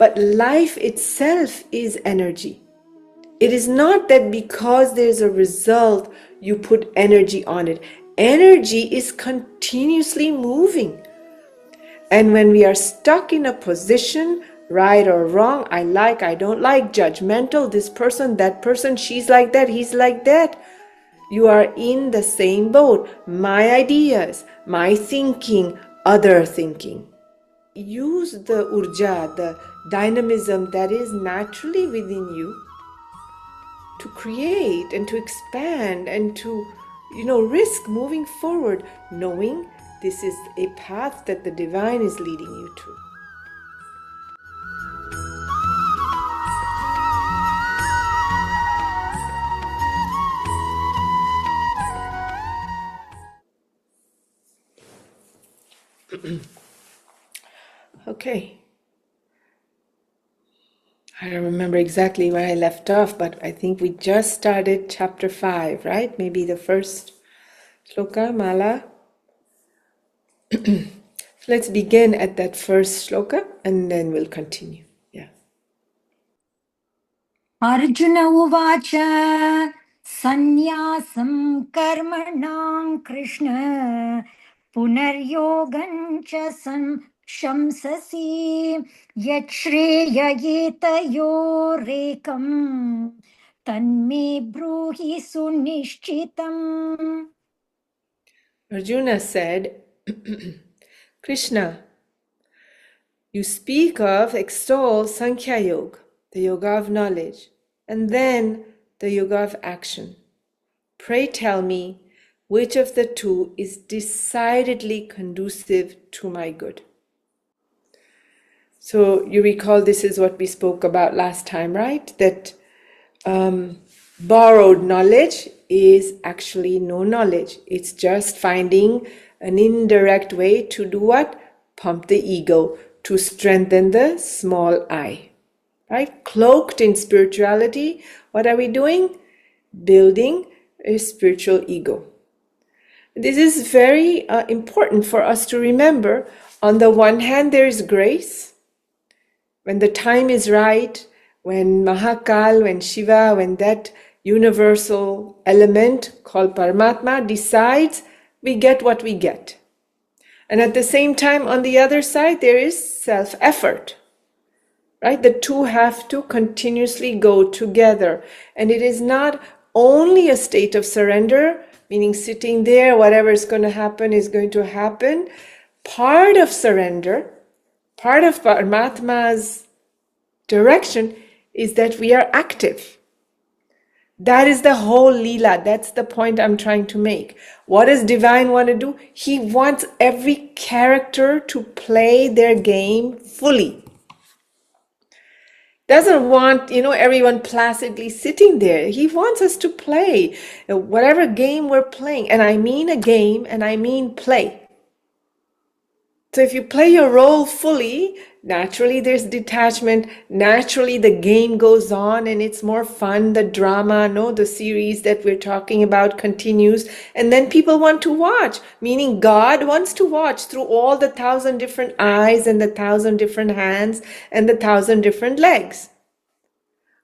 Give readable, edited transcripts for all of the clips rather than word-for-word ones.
But life itself is energy. It is not that because there's a result, you put energy on it. Energy is continuously moving. And when we are stuck in a position, right or wrong, I like, I don't like, judgmental, this person, that person, she's like that, he's like that, you are in the same boat. My ideas, my thinking, other thinking. Use the urja, the dynamism that is naturally within you to create and to expand and to, risk moving forward, knowing this is a path that the divine is leading you to. Okay. I don't remember exactly where I left off, but I think we just started chapter 5, right? Maybe the first shloka, Mala. Let's begin at that first shloka and then we'll continue. Yeah. Arjuna uvacha sannyasam karmanam Krishna punaryogam cha shamsasi yachreyayetayorekam tanme bruhi sunishchitam. Arjuna said, Krishna, you speak of, extol Sankhya Yoga, the yoga of knowledge, and then the yoga of action. Pray tell me, which of the two is decidedly conducive to my good? So you recall this is what we spoke about last time, right? That borrowed knowledge is actually no knowledge. It's just finding an indirect way to do what? Pump the ego, to strengthen the small I, right? Cloaked in spirituality, what are we doing? Building a spiritual ego. This is very important for us to remember. On the one hand, there is grace. When the time is right, when Mahakal, when Shiva, when that universal element called Paramatma decides, we get what we get. And at the same time, on the other side, there is self-effort, right? The two have to continuously go together. And it is not only a state of surrender, meaning sitting there, whatever is going to happen is going to happen. Part of surrender, part of Paramatma's direction is that we are active. That is the whole Leela. That's the point I'm trying to make. What does divine want to do? He wants every character to play their game fully. Doesn't want, everyone placidly sitting there. He wants us to play whatever game we're playing. And I mean a game and I mean play. So if you play your role fully, naturally there's detachment, naturally the game goes on and it's more fun, the drama, the series that we're talking about continues, and then people want to watch, meaning God wants to watch through all the 1,000 different eyes and the 1,000 different hands and the 1,000 different legs.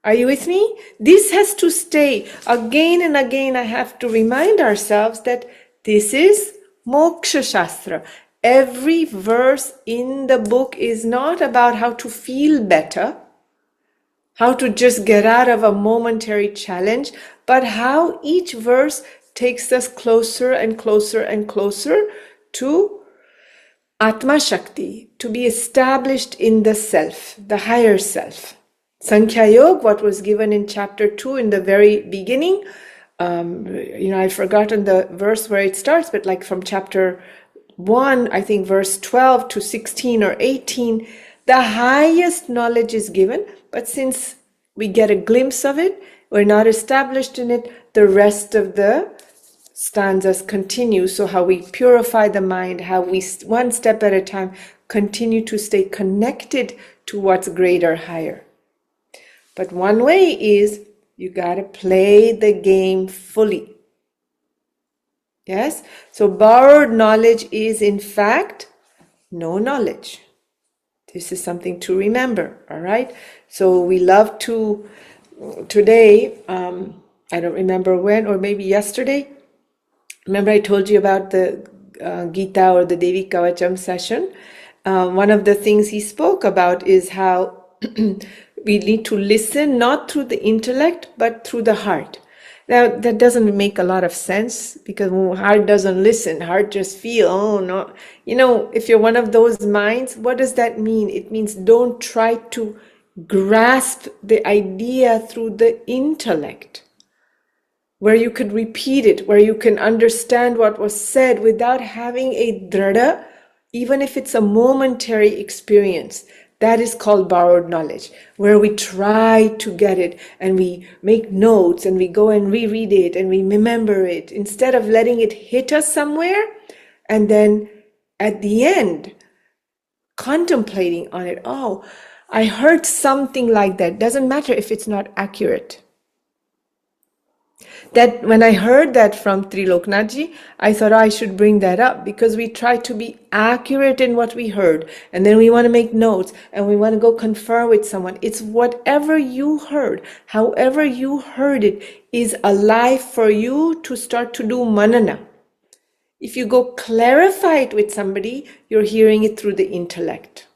Are you with me? This has to stay. Again and again I have to remind ourselves that this is Moksha Shastra. Every verse in the book is not about how to feel better, how to just get out of a momentary challenge, but how each verse takes us closer and closer and closer to Atma Shakti, to be established in the self, the higher self. Sankhya Yoga, what was given in chapter 2 in the very beginning, I've forgotten the verse where it starts, but like from chapter 1, I think verse 12 to 16 or 18, the highest knowledge is given, but since we get a glimpse of it, we're not established in it, the rest of the stanzas continue. So how we purify the mind, how we one step at a time continue to stay connected to what's greater, higher. But one way is you got to play the game fully. Yes? So borrowed knowledge is in fact no knowledge. This is something to remember, all right? So we love to, today, I don't remember when, or maybe yesterday, remember I told you about the Gita or the Devi Kavacham session? One of the things he spoke about is how we need to listen not through the intellect, but through the heart. Now, that doesn't make a lot of sense because heart doesn't listen. Heart just feel, oh, no. You know, if you're one of those minds, what does that mean? It means don't try to grasp the idea through the intellect, where you could repeat it, where you can understand what was said without having a drada, even if it's a momentary experience. That is called borrowed knowledge, where we try to get it and we make notes and we go and reread it and we remember it instead of letting it hit us somewhere and then at the end contemplating on it. Oh, I heard something like that. Doesn't matter if it's not accurate. That when I heard that from Triloknathji, I thought, oh, I should bring that up because we try to be accurate in what we heard. And then we want to make notes and we want to go confer with someone. It's whatever you heard, however you heard it is alive for you to start to do manana. If you go clarify it with somebody, you're hearing it through the intellect.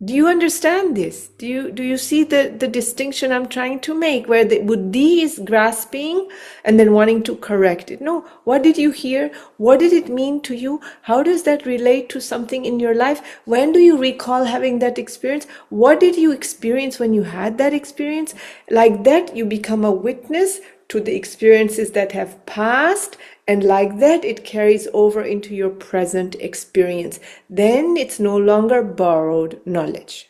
Do you understand this? Do you see the distinction I'm trying to make, where the buddhi is grasping and then wanting to correct it? No, what did you hear? What did it mean to you? How does that relate to something in your life? When do you recall having that experience? What did you experience when you had that experience? Like that, you become a witness to the experiences that have passed, and like that it carries over into your present experience. Then it's no longer borrowed knowledge.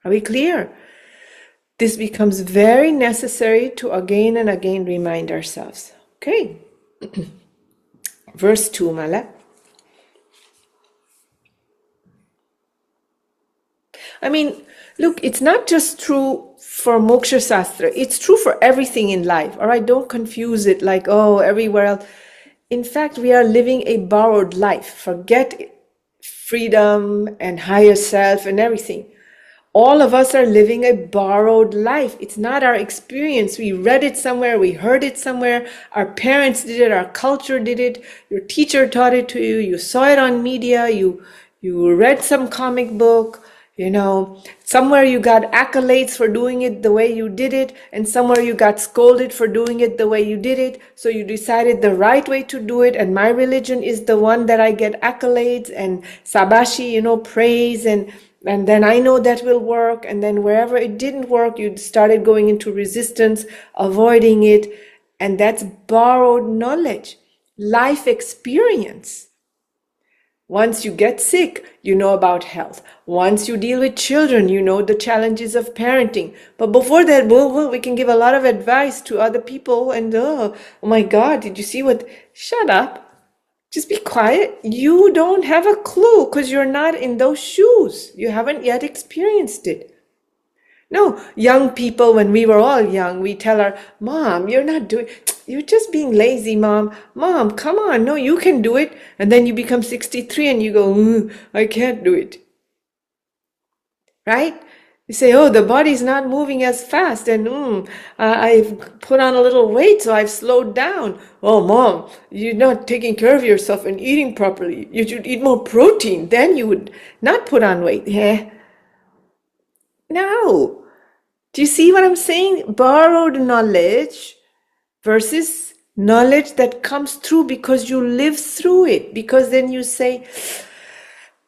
Are we clear? This becomes very necessary to again and again remind ourselves. Okay. Verse 2, Mala. I mean, look, it's not just true for Moksha Sastra. It's true for everything in life. All right, don't confuse it like, oh, everywhere else. In fact, we are living a borrowed life. Forget freedom and higher self and everything. All of us are living a borrowed life. It's not our experience. We read it somewhere. We heard it somewhere. Our parents did it. Our culture did it. Your teacher taught it to you. You saw it on media. You read some comic book. You know, somewhere you got accolades for doing it the way you did it, and somewhere you got scolded for doing it the way you did it. So you decided the right way to do it, and my religion is the one that I get accolades and sabashi, you know, praise, and then I know that will work. And then wherever it didn't work, you started going into resistance, avoiding it, and that's borrowed knowledge, life experience. Once you get sick, you know about health. Once you deal with children, you know the challenges of parenting. But before that, well, we can give a lot of advice to other people and, oh my God, did you see what? Shut up. Just be quiet. You don't have a clue because you're not in those shoes. You haven't yet experienced it. No, young people, when we were all young, we tell our mom, you're just being lazy, mom. Mom, come on. No, you can do it. And then you become 63 and you go, I can't do it. Right? You say, oh, the body's not moving as fast. And I've put on a little weight, so I've slowed down. Oh, mom, you're not taking care of yourself and eating properly. You should eat more protein. Then you would not put on weight. Yeah. No. Do you see what I'm saying? Borrowed knowledge versus knowledge that comes through because you live through it. Because then you say,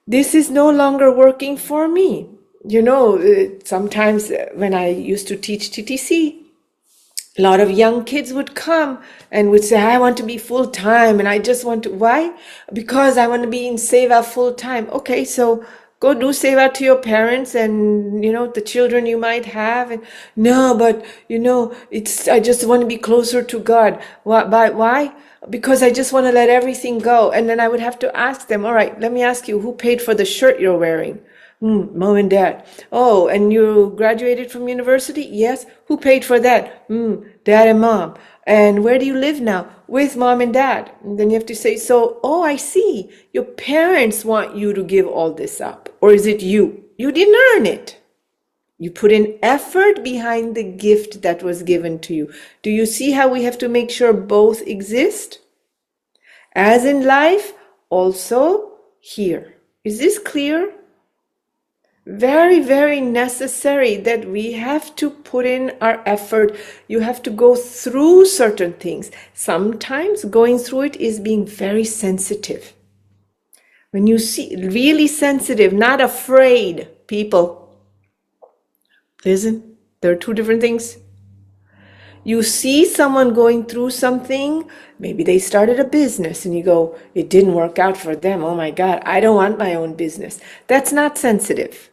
this is no longer working for me. You know, sometimes when I used to teach TTC, a lot of young kids would come and would say, I want to be full-time and I just want to, why? Because I want to be in Seva full-time. Okay, so go do Seva to your parents and, you know, the children you might have. And no, but, you know, I just want to be closer to God. Why? Because I just want to let everything go. And then I would have to ask them, all right, let me ask you, who paid for the shirt you're wearing? Mom and dad. Oh, and you graduated from university? Yes. Who paid for that? dad and mom. And where do you live now? With mom and dad. And then you have to say, so, oh, I see. Your parents want you to give all this up. Or is it you? You didn't earn it. You put in effort behind the gift that was given to you. Do you see how we have to make sure both exist? As in life, also here. Is this clear? Very, very necessary that we have to put in our effort. You have to go through certain things. Sometimes going through it is being very sensitive. When you see really sensitive, not afraid people. Listen, there are two different things. You see someone going through something, maybe they started a business and you go, it didn't work out for them. Oh my God, I don't want my own business. That's not sensitive.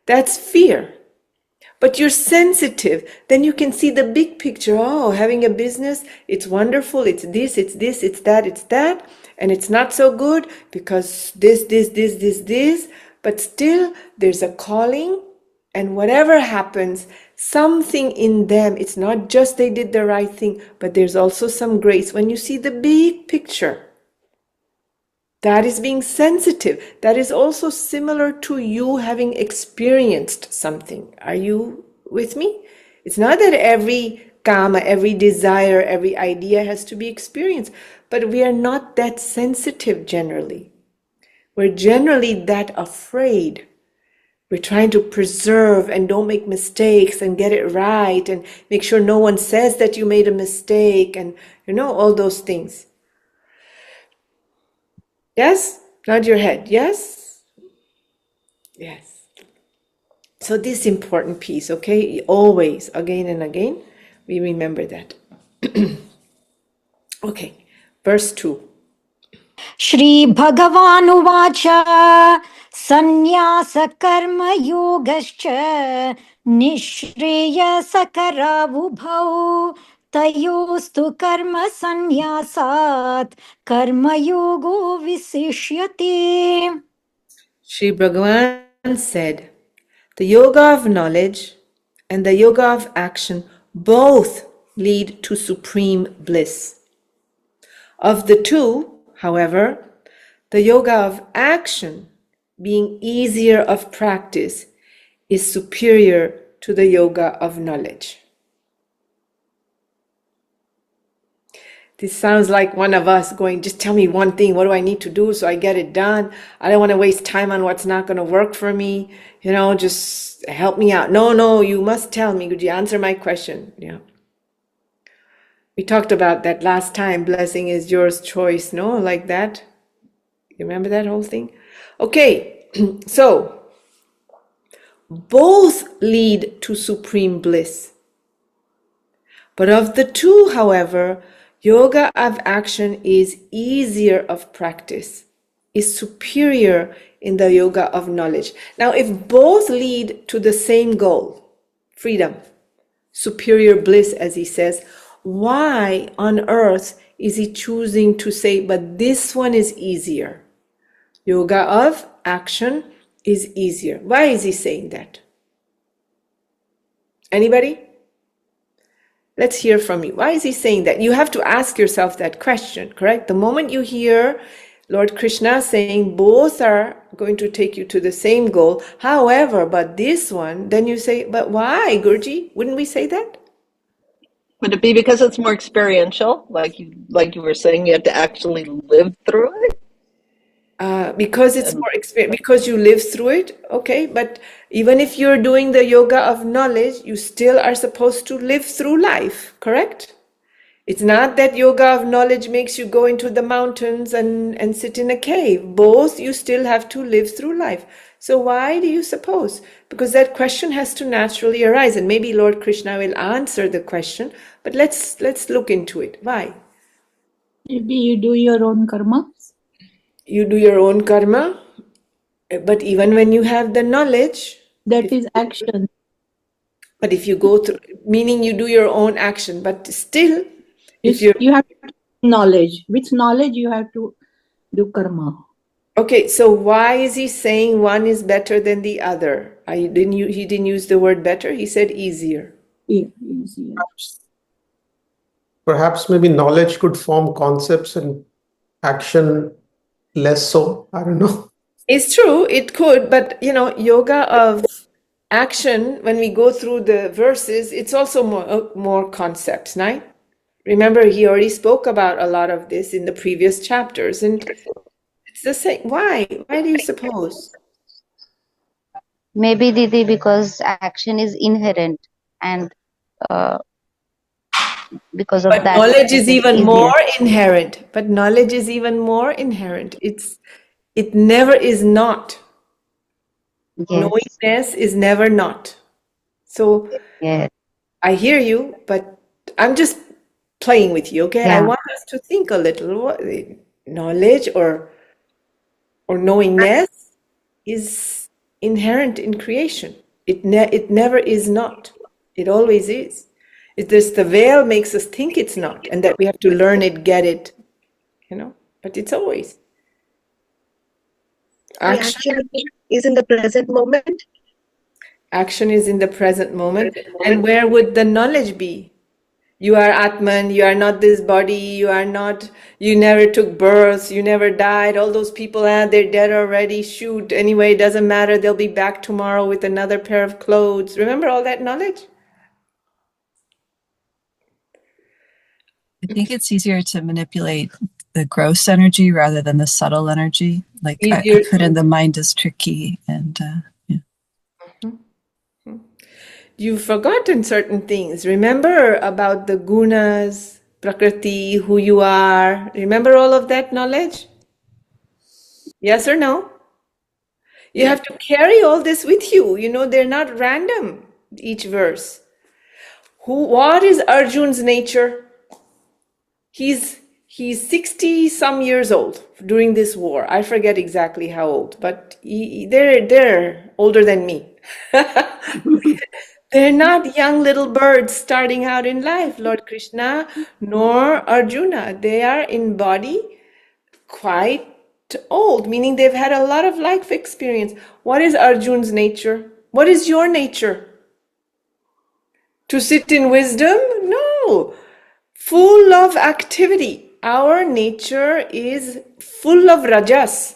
That's fear. But you're sensitive, then you can see the big picture. Oh, having a business, it's wonderful. It's this, it's this, it's that, it's that. And it's not so good because this. But still, there's a calling. And whatever happens, something in them, it's not just they did the right thing, but there's also some grace. When you see the big picture, that is being sensitive. That is also similar to you having experienced something. Are you with me? It's not that every kama, every desire, every idea has to be experienced, but we are not that sensitive generally. We're generally that afraid. We're trying to preserve and don't make mistakes and get it right and make sure no one says that you made a mistake and, all those things. Yes? Nod your head. Yes? Yes. So this important piece, okay? Always, again and again, we remember that. Okay, verse 2. श्रीभगवानुवाच सन्न्यासकर्मयोगश्च निःश्रेयसकरावुभौ तयोस्तु कर्मसन्न्यासात् कर्मयोगो विशिष्यते. Sri Bhagavan said, the yoga of knowledge and the yoga of action both lead to supreme bliss. Of the two, however, the yoga of action, being easier of practice, is superior to the yoga of knowledge. This sounds like one of us going, just tell me one thing. What do I need to do so I get it done? I don't want to waste time on what's not going to work for me. Just help me out. No, you must tell me. Could you answer my question? Yeah. We talked about that last time. Blessing is yours choice. No, like that. You remember that whole thing? Okay, so both lead to supreme bliss. But of the two, however, yoga of action is easier of practice, is superior in the yoga of knowledge. Now, if both lead to the same goal, freedom, superior bliss, as he says, why on earth is he choosing to say, but this one is easier? Yoga of action is easier. Why is he saying that? Anybody? Let's hear from you. Why is he saying that? You have to ask yourself that question, correct? The moment you hear Lord Krishna saying both are going to take you to the same goal, however, but this one, then you say, but why, Guruji? Wouldn't we say that? Would it be because it's more experiential, like you were saying, you have to actually live through it? Because it's more experience, because you live through it, okay, but even if you're doing the yoga of knowledge, you still are supposed to live through life, correct? It's not that yoga of knowledge makes you go into the mountains and sit in a cave. Both you still have to live through life. So why do you suppose? Because that question has to naturally arise, and maybe Lord Krishna will answer the question, but let's look into it. Why? Maybe you do your own karma. You do your own karma, but even when you have the knowledge, That is action. but if you go through, meaning you do your own action, but still, if You have knowledge. With knowledge, you have to do karma. okay, so why is he saying one is better than the other? He didn't use the word better, he said easier. easier. Perhaps maybe knowledge could form concepts and action less so. I don't know. It's true, it could, but yoga of action, when we go through the verses, it's also more concepts, right? Remember, he already spoke about a lot of this in the previous chapters, and it's the same. Why? Why do you suppose? Maybe Didi, because action is inherent, and uh, because of But that knowledge it is is even easier. more inherent. But knowledge is even more inherent. It never is not. Yes, Knowingness is never not. So yes, I hear you, but I'm just playing with you, okay? I yeah, want us to think a little. Knowledge or knowingness is inherent in creation. It never is not. It always is. It's just the veil makes us think it's not, and that we have to learn it, get it, but it's always. The Action, action is in the present moment. action is in the present moment. And where would the knowledge be? You are Atman, you are not this body, you never took birth, you never died. All those people, they're dead already. Shoot, anyway, it doesn't matter. They'll be back tomorrow with another pair of clothes. Remember all that knowledge? I think it's easier to manipulate the gross energy rather than the subtle energy. Like I Easier put in the mind is tricky, and yeah. You've forgotten certain things. Remember about the gunas, prakriti, who you are. Remember all of that knowledge? Yes or no? You have to carry all this with you. They're not random, each verse. What is Arjun's nature? He's 60 some years old during this war. I forget exactly how old, but they're older than me. They're not young little birds starting out in life, Lord Krishna, nor Arjuna. They are in body quite old, meaning they've had a lot of life experience. What is Arjun's nature? What is your nature? To sit in wisdom? No. Full of activity. Our nature is full of rajas.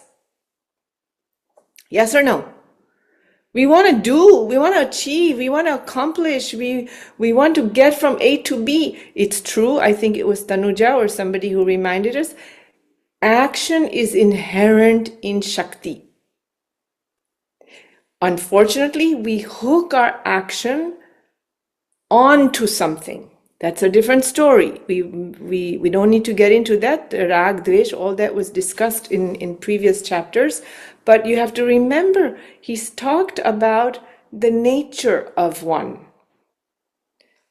Yes or no? We want to do, we want to achieve, we want to accomplish, we want to get from A to B. It's true, I think it was Tanuja or somebody who reminded us, action is inherent in Shakti. Unfortunately, we hook our action onto something. That's a different story. We don't need to get into that. Rag, Dvesh, all that was discussed in previous chapters. But you have to remember, he's talked about the nature of one.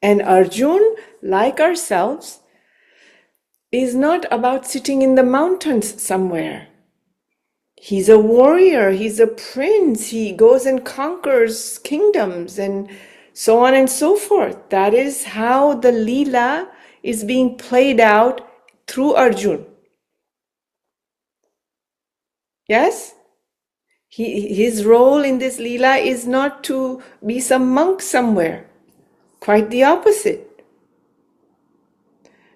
And Arjun, like ourselves, is not about sitting in the mountains somewhere. He's a warrior, he's a prince, he goes and conquers kingdoms and so on and so forth. That is how the Leela is being played out through Arjun. Yes? His role in this Leela is not to be some monk somewhere. Quite the opposite.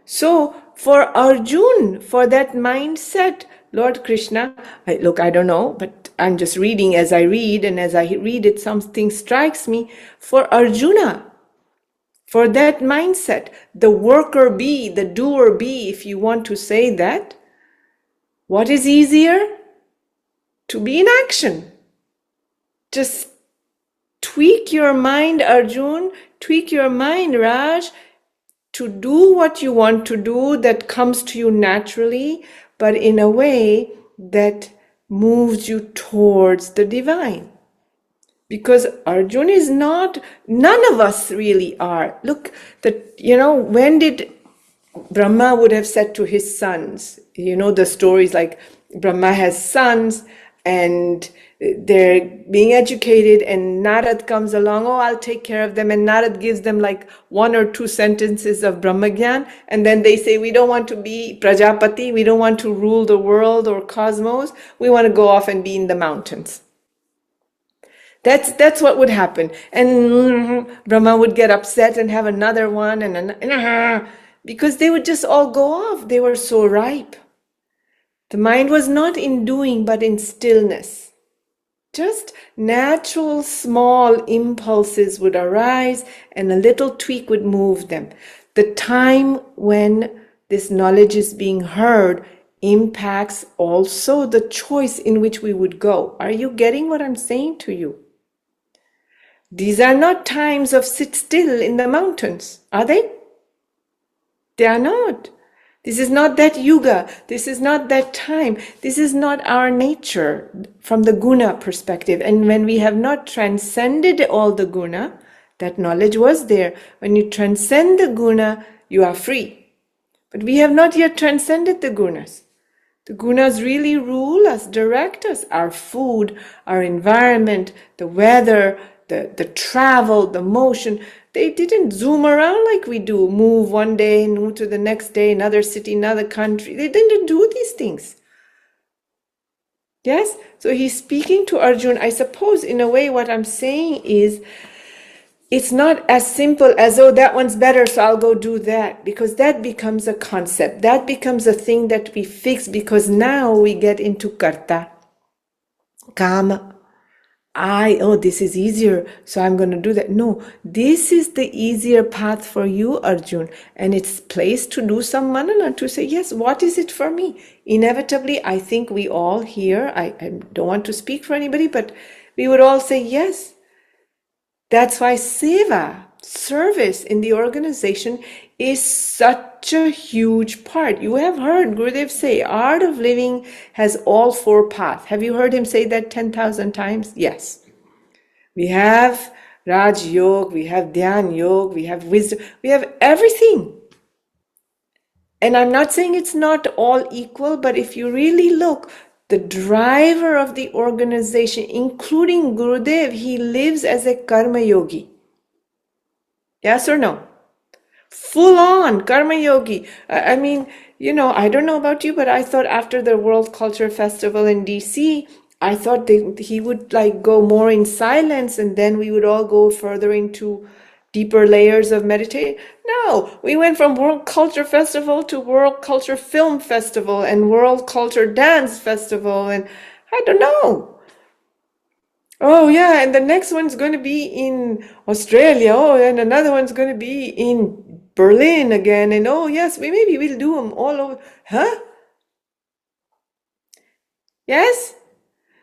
So, for Arjun, for that mindset, Lord Krishna, I don't know, but I'm just reading as I read, and as I read it, something strikes me. For Arjuna, for that mindset, the worker bee, the doer bee, if you want to say that, what is easier? To be in action. Just tweak your mind, Arjun, tweak your mind, Raj, to do what you want to do that comes to you naturally, but in a way that moves you towards the divine. Because Arjun is not, none of us really are. Look, when did Brahma would have said to his sons, the stories like Brahma has sons and they're being educated and Narad comes along, I'll take care of them. And Narad gives them like 1 or 2 sentences of Brahmagyan. And then they say, we don't want to be Prajapati, we don't want to rule the world or cosmos, we want to go off and be in the mountains. That's what would happen. And Brahma would get upset and have another one because they would just all go off. They were so ripe. The mind was not in doing, but in stillness. Just natural small impulses would arise and a little tweak would move them. The time when this knowledge is being heard impacts also the choice in which we would go. Are you getting what I'm saying to you? These are not times of sit still in the mountains, are they? They are not. This is not that yuga. This is not that time. This is not our nature from the guna perspective. And when we have not transcended all the guna, that knowledge was there. When you transcend the guna, you are free. But we have not yet transcended the gunas. The gunas really rule us, direct us. Our food, our environment, the weather, the travel, the motion. They didn't zoom around like we do, move one day, move to the next day, another city, another country. They didn't do these things. Yes? So he's speaking to Arjuna. I suppose in a way what I'm saying is, it's not as simple as, oh, that one's better, so I'll go do that. Because that becomes a concept. That becomes a thing that we fix because now we get into karta, kama. This is easier, so I'm going to do that. No, this is the easier path for you, Arjun. And it's place to do some manana, to say, yes, what is it for me? Inevitably, I think we all here, I don't want to speak for anybody, but we would all say, yes. That's why seva, service in the organization, is such a huge part. You have heard Gurudev say, art of living has all four paths. Have you heard him say that 10,000 times? Yes. We have Raj Yoga, we have Dhyan Yoga, we have wisdom, we have everything. And I'm not saying it's not all equal, but if you really look, the driver of the organization, including Gurudev, he lives as a karma yogi. Yes or no? Full on karma yogi. I mean, I don't know about you, but I thought after the World Culture Festival in DC, I thought he would go more in silence and then we would all go further into deeper layers of meditation. No, we went from World Culture Festival to World Culture Film Festival and World Culture Dance Festival, and I don't know. Oh yeah, and the next one's going to be in Australia. Oh, and another one's going to be in Berlin again. And oh yes, maybe we'll do them all over. Huh? Yes?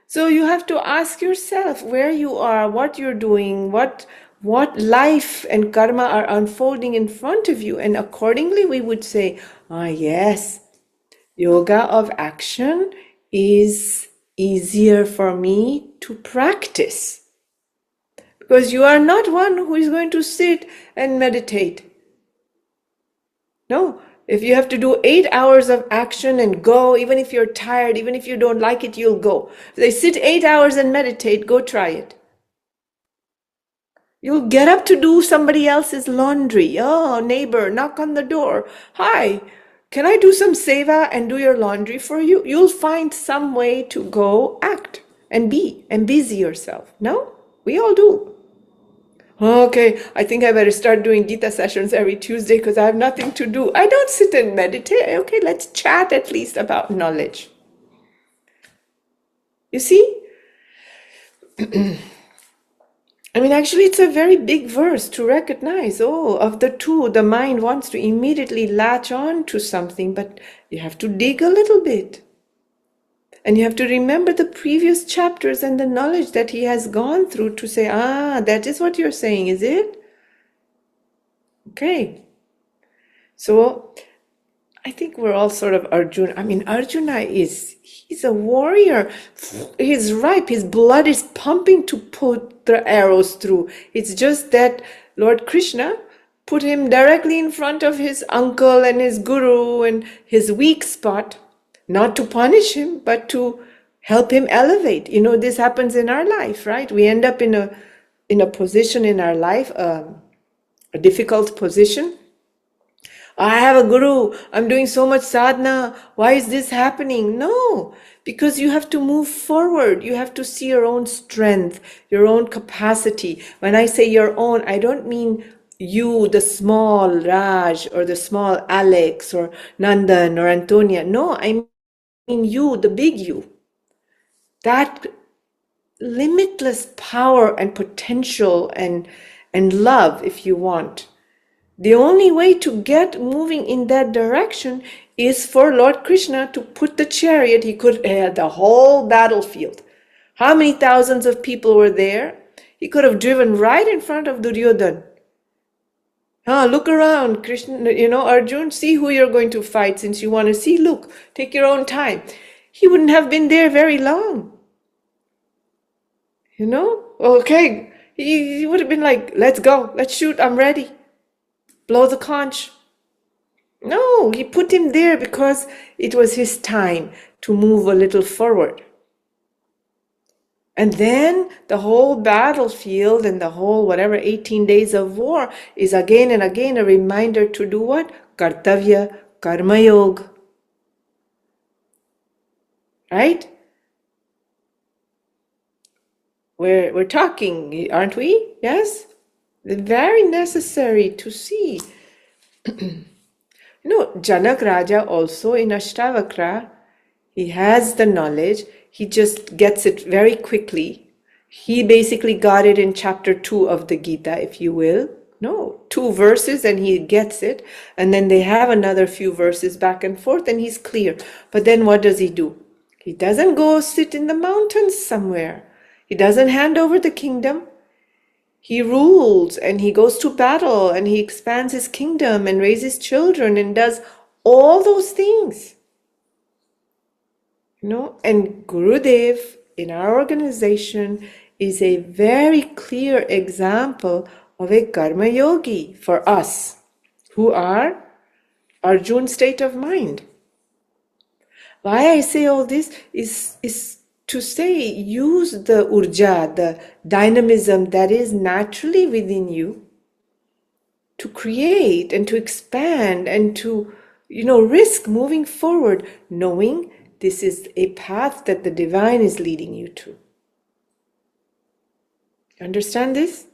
So you have to ask yourself where you are, what you're doing, what life and karma are unfolding in front of you. And accordingly, we would say, yes, yoga of action is easier for me to practice. Because you are not one who is going to sit and meditate. No, if you have to do 8 hours of action and go, even if you're tired, even if you don't like it, you'll go. If they sit 8 hours and meditate, go try it. You'll get up to do somebody else's laundry. Oh, neighbor, knock on the door. Hi, can I do some seva and do your laundry for you? You'll find some way to go act and be and busy yourself. No? We all do. Okay, I think I better start doing Gita sessions every Tuesday because I have nothing to do. I don't sit and meditate. Okay, let's chat at least about knowledge. You see? I mean, actually, it's a very big verse to recognize. Of the two, the mind wants to immediately latch on to something, but you have to dig a little bit. And you have to remember the previous chapters and the knowledge that he has gone through to say, that is what you're saying, is it? Okay. So I think we're all sort of Arjuna. I mean, Arjuna he's a warrior. He's ripe. His blood is pumping to put the arrows through. It's just that Lord Krishna put him directly in front of his uncle and his guru and his weak spot, not to punish him, but to help him elevate. This happens in our life, right? We end up in a position in our life, a difficult position. I have a guru. I'm doing so much sadhana. Why is this happening? No, because you have to move forward. You have to see your own strength, your own capacity. When I say your own, I don't mean you, the small Raj, or the small Alex, or Nandan, or Antonia. No, I mean you, the big you. That limitless power and potential and love, if you want. The only way to get moving in that direction is for Lord Krishna to put the chariot. He could have the whole battlefield. How many thousands of people were there? He could have driven right in front of Duryodhan. Look around, Krishna, Arjun, see who you're going to fight since you want to see. Look, take your own time. He wouldn't have been there very long. Okay, he would have been like, let's go, let's shoot, I'm ready. Blow the conch. No, he put him there because it was his time to move a little forward. And then the whole battlefield and the whole 18 days of war is again and again a reminder to do what? Kartavya, karma yoga. Right? We're talking, aren't we? Yes? Very necessary to see. Janak Raja also in Ashtavakra, he has the knowledge, he just gets it very quickly. He basically got it in chapter 2 of the Gita, if you will. 2 verses and he gets it. And then they have another few verses back and forth and he's clear. But then what does he do? He doesn't go sit in the mountains somewhere. He doesn't hand over the kingdom. He rules and he goes to battle and he expands his kingdom and raises children and does all those things. And Gurudev in our organization is a very clear example of a karma yogi for us who are Arjun's state of mind. Why I say all this is to say, use the urja, the dynamism that is naturally within you to create and to expand and to, risk moving forward, knowing this is a path that the divine is leading you to. Understand this?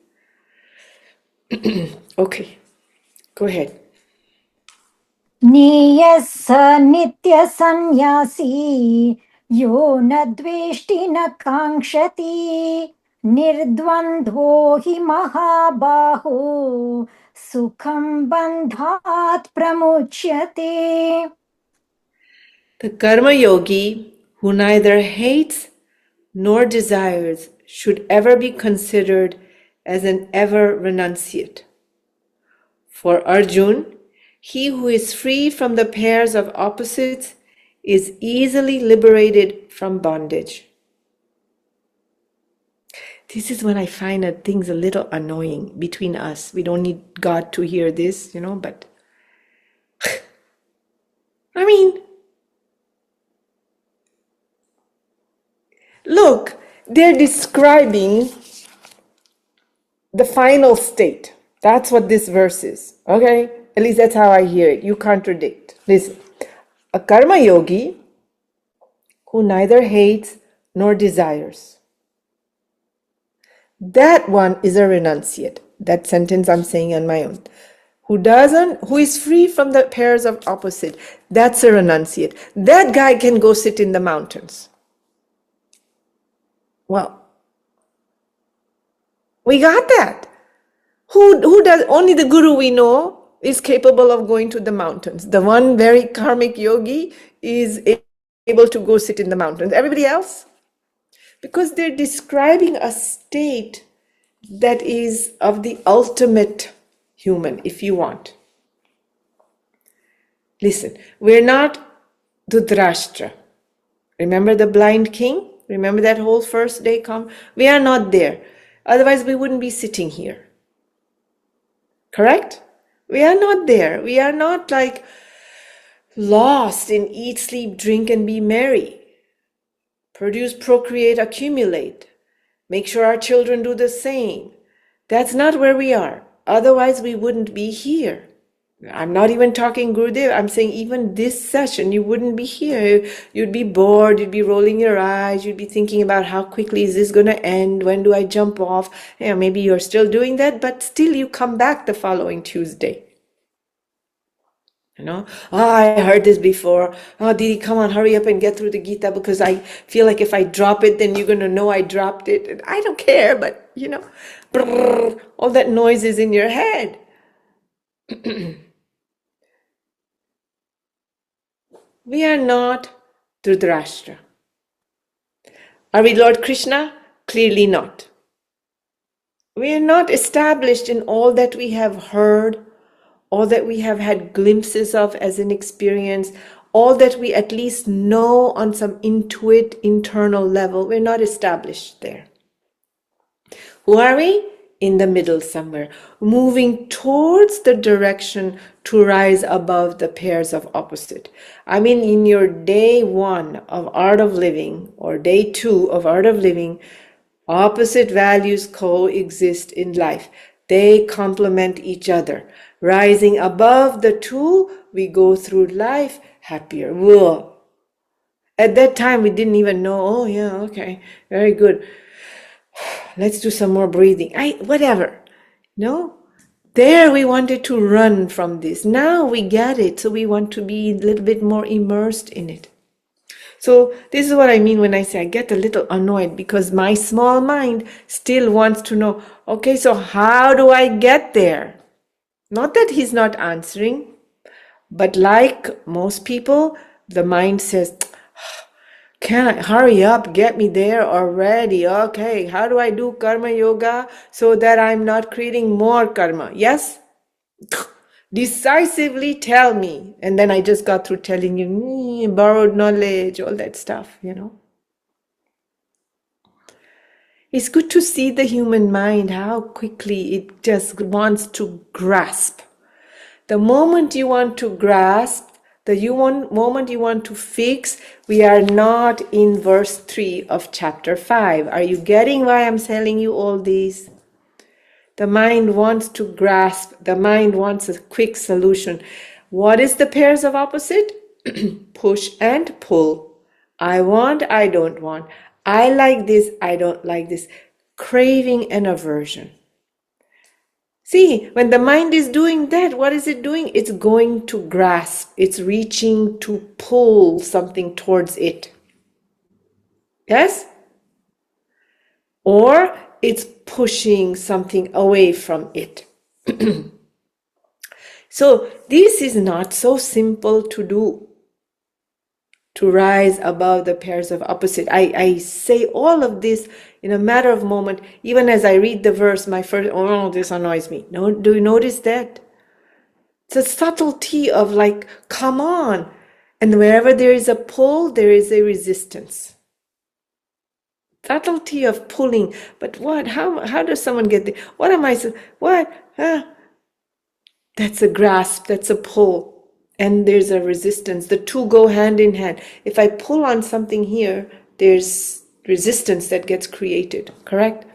Okay, go ahead. Niyas nitya sannyasi yo na dveshti na kankshati nirdvandvo hi mahabaho sukham bandhat pramuchyate. The karma yogi who neither hates nor desires should ever be considered as an ever renunciate. For Arjun, he who is free from the pairs of opposites is easily liberated from bondage. This is when I find that things a little annoying between us. We don't need God to hear this, but I mean, look, they're describing the final state. That's what this verse is, okay? At least that's how I hear it. You contradict. Listen, a karma yogi who neither hates nor desires. That one is a renunciate. That sentence I'm saying on my own. Who is free from the pairs of opposite. That's a renunciate. That guy can go sit in the mountains. Well, we got that. Who does? Only the guru we know is capable of going to the mountains. The one very karmic yogi is able to go sit in the mountains. Everybody else? Because they're describing a state that is of the ultimate human, if you want. Listen, we're not Dhudrashtra. Remember the blind king? Remember that whole first day come? We are not there. Otherwise, we wouldn't be sitting here. Correct? We are not there. We are not like lost in eat, sleep, drink, and be merry. Produce, procreate, accumulate. Make sure our children do the same. That's not where we are. Otherwise, we wouldn't be here. I'm not even talking Gurudev. I'm saying even this session, you wouldn't be here. You'd be bored. You'd be rolling your eyes. You'd be thinking about how quickly is this going to end? When do I jump off? Maybe you're still doing that, but still you come back the following Tuesday. Oh, I heard this before. Oh, Didi, come on, hurry up and get through the Gita because I feel like if I drop it, then you're going to know I dropped it. And I don't care, but brrr, all that noise is in your head. We are not Dhritarashtra. Are we Lord Krishna? Clearly not. We are not established in all that we have heard, all that we have had glimpses of as an experience, all that we at least know on some intuit internal level. We're not established there. Who are we? In the middle somewhere, moving towards the direction to rise above the pairs of opposite. I mean, in your day 1 of Art of Living or day 2 of Art of Living, opposite values coexist in life. They complement each other. Rising above the two, we go through life happier. Whoa. At that time, we didn't even know, oh yeah, okay, very good. Let's do some more breathing. Whatever. No? There we wanted to run from this. Now we get it, so we want to be a little bit more immersed in it. So this is what I mean when I say I get a little annoyed because my small mind still wants to know, okay, so how do I get there? Not that he's not answering, but like most people, the mind says, can I hurry up, get me there already? Okay, how do I do karma yoga so that I'm not creating more karma? Yes? Decisively tell me. And then I just got through telling you, borrowed knowledge, all that stuff, It's good to see the human mind, how quickly it just wants to grasp. The moment you want to grasp, moment you want to fix, we are not in verse 3 of chapter 5. Are you getting why I'm telling you all these? The mind wants to grasp. The mind wants a quick solution. What is the pairs of opposite? Push and pull. I want, I don't want. I like this, I don't like this. Craving and aversion. See, when the mind is doing that, what is it doing? It's going to grasp. It's reaching to pull something towards it. Yes? Or it's pushing something away from it. So this is not so simple to do, to rise above the pairs of opposite. I say all of this in a matter of moment. Even as I read the verse, my first, oh, this annoys me. No, do you notice that? It's a subtlety of like, come on. And wherever there is a pull, there is a resistance. Subtlety of pulling. But what? How does someone get there? What am I? What? That's a grasp. That's a pull. And there's a resistance. The two go hand in hand. If I pull on something here, there's resistance that gets created. Correct?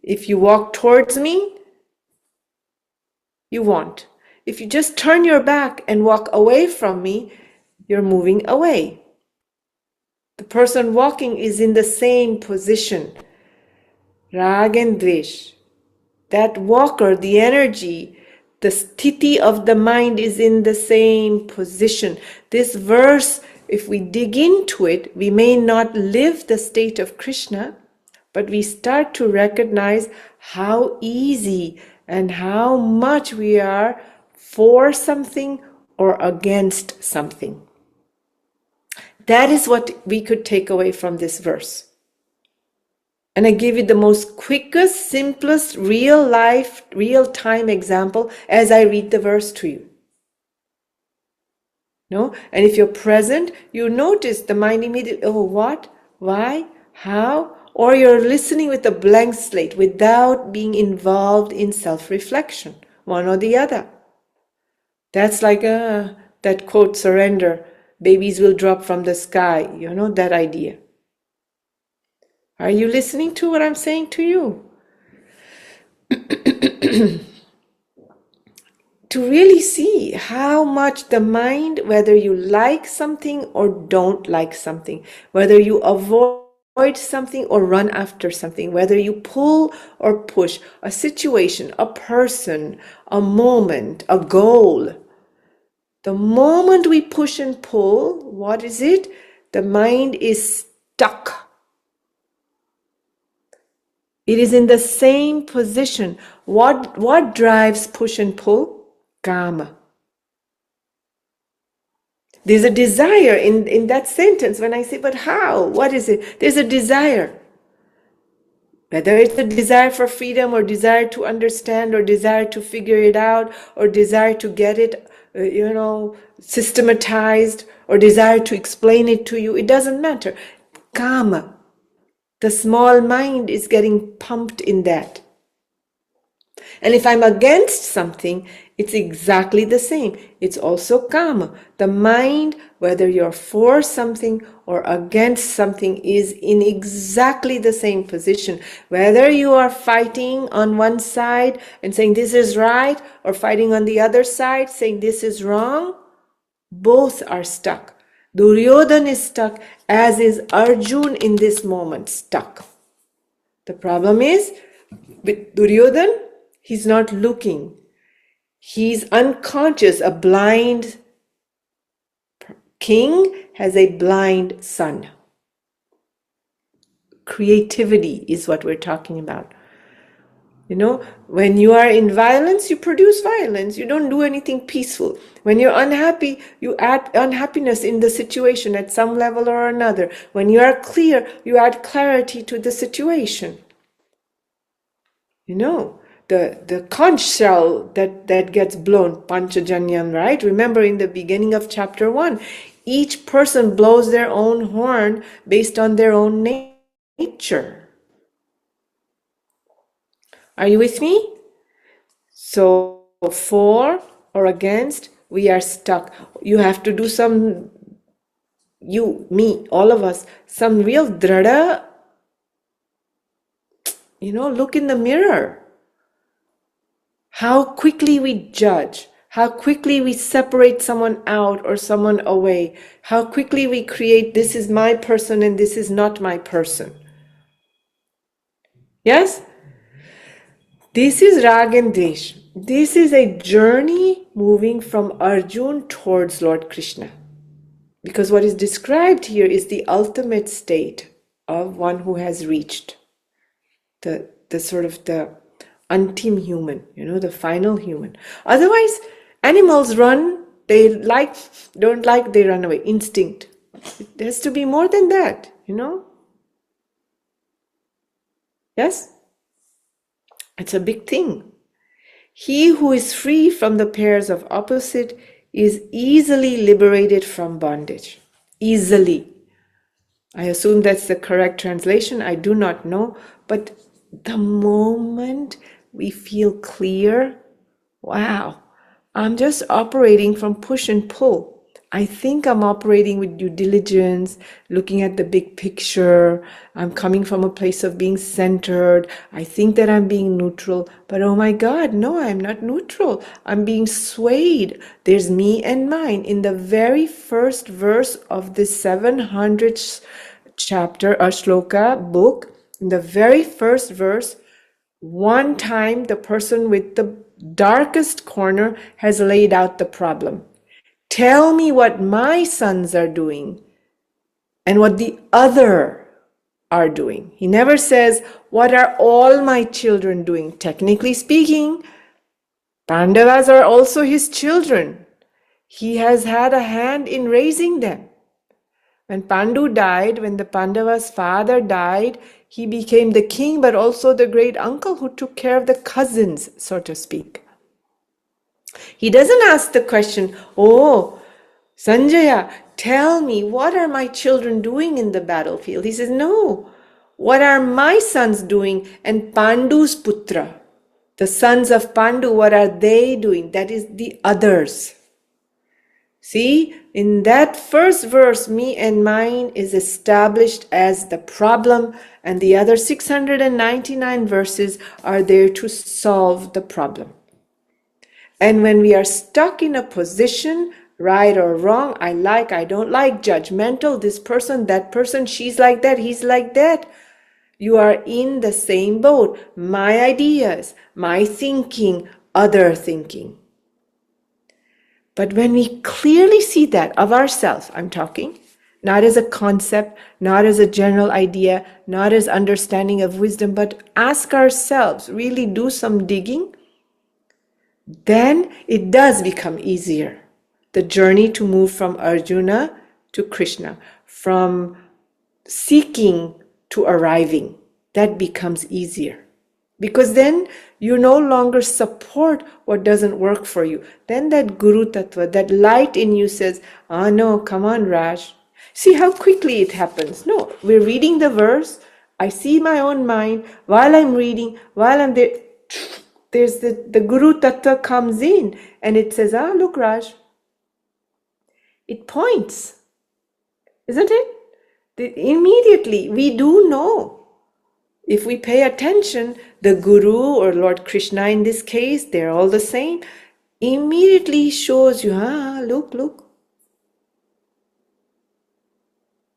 If you walk towards me, you want. If you just turn your back and walk away from me, you're moving away. The person walking is in the same position. Rag and Dvesh. That walker, the energy, the sthiti of the mind is in the same position. This verse, if we dig into it, we may not live the state of Krishna, but we start to recognize how easy and how much we are for something or against something. That is what we could take away from this verse. And I give you the most quickest, simplest, real life, real time example as I read the verse to you. No? And if you're present, you notice the mind immediately, oh, what? Why? How? Or you're listening with a blank slate without being involved in self-reflection, one or the other. That's like that quote, surrender, babies will drop from the sky, that idea. Are you listening to what I'm saying to you? to really see how much the mind, whether you like something or don't like something, whether you avoid something or run after something, whether you pull or push, a situation, a person, a moment, a goal. The moment we push and pull, what is it? The mind is stuck. It is in the same position. What drives push and pull? Kama. There's a desire in that sentence when I say, but how? What is it? There's a desire. Whether it's a desire for freedom or desire to understand or desire to figure it out or desire to get it, systematized or desire to explain it to you, it doesn't matter. Kama. The small mind is getting pumped in that. And if I'm against something, it's exactly the same. It's also kama. The mind, whether you're for something or against something, is in exactly the same position. Whether you are fighting on one side and saying this is right, or fighting on the other side saying this is wrong, both are stuck. Duryodhana is stuck, as is Arjun in this moment, stuck. The problem is, with Duryodhana, he's not looking. He's unconscious. A blind king has a blind son. Creativity is what we're talking about. When you are in violence, you produce violence. You don't do anything peaceful. When you're unhappy, you add unhappiness in the situation at some level or another. When you are clear, you add clarity to the situation. The conch shell that gets blown, Panchajanyam, right? Remember in the beginning of chapter 1, each person blows their own horn based on their own nature. Are you with me? So for or against, we are stuck. You have to do some, you, me, all of us, some real drada, look in the mirror. How quickly we judge, how quickly we separate someone out or someone away, how quickly we create this is my person and this is not my person. Yes? This is Rag and Dvesh. This is a journey moving from Arjun towards Lord Krishna. Because what is described here is the ultimate state of one who has reached the sort of the antim human, the final human. Otherwise, animals run, they like, don't like, they run away. Instinct. It has to be more than that, Yes? It's a big thing. He who is free from the pairs of opposite is easily liberated from bondage. Easily. I assume that's the correct translation. I do not know. But the moment we feel clear, wow, I'm just operating from push and pull. I think I'm operating with due diligence, looking at the big picture. I'm coming from a place of being centered. I think that I'm being neutral, but oh my God, no, I'm not neutral. I'm being swayed. There's me and mine. In the very first verse of the 700th chapter, shloka book, in the very first verse, one time the person with the darkest corner has laid out the problem. Tell me what my sons are doing and what the other are doing. He never says, what are all my children doing? Technically speaking, Pandavas are also his children. He has had a hand in raising them. When Pandu died, when the Pandavas' father died, he became the king, but also the great uncle who took care of the cousins, so to speak. He doesn't ask the question, oh, Sanjaya, tell me, what are my children doing in the battlefield? He says, no, what are my sons doing? And Pandu's putra, the sons of Pandu, what are they doing? That is the others. See, in that first verse, me and mine is established as the problem, and the other 699 verses are there to solve the problem. And when we are stuck in a position, right or wrong, I don't like, judgmental, this person, that person, she's like that, he's like that, you are in the same boat. My ideas, my thinking, other thinking. But when we clearly see that of ourselves, I'm talking, not as a concept, not as a general idea, not as understanding of wisdom, but ask ourselves, really do some digging, then it does become easier. The journey to move from Arjuna to Krishna, from seeking to arriving, that becomes easier. Because then you no longer support what doesn't work for you. Then that Guru Tattva, that light in you says, no, come on, Raj. See how quickly it happens. No, we're reading the verse. I see my own mind. While I'm reading, while I'm there, there's the Guru Tattva comes in and it says, look, Raj. It points. Isn't it? Immediately, we do know. If we pay attention, the Guru or Lord Krishna in this case, they're all the same, immediately shows you, look.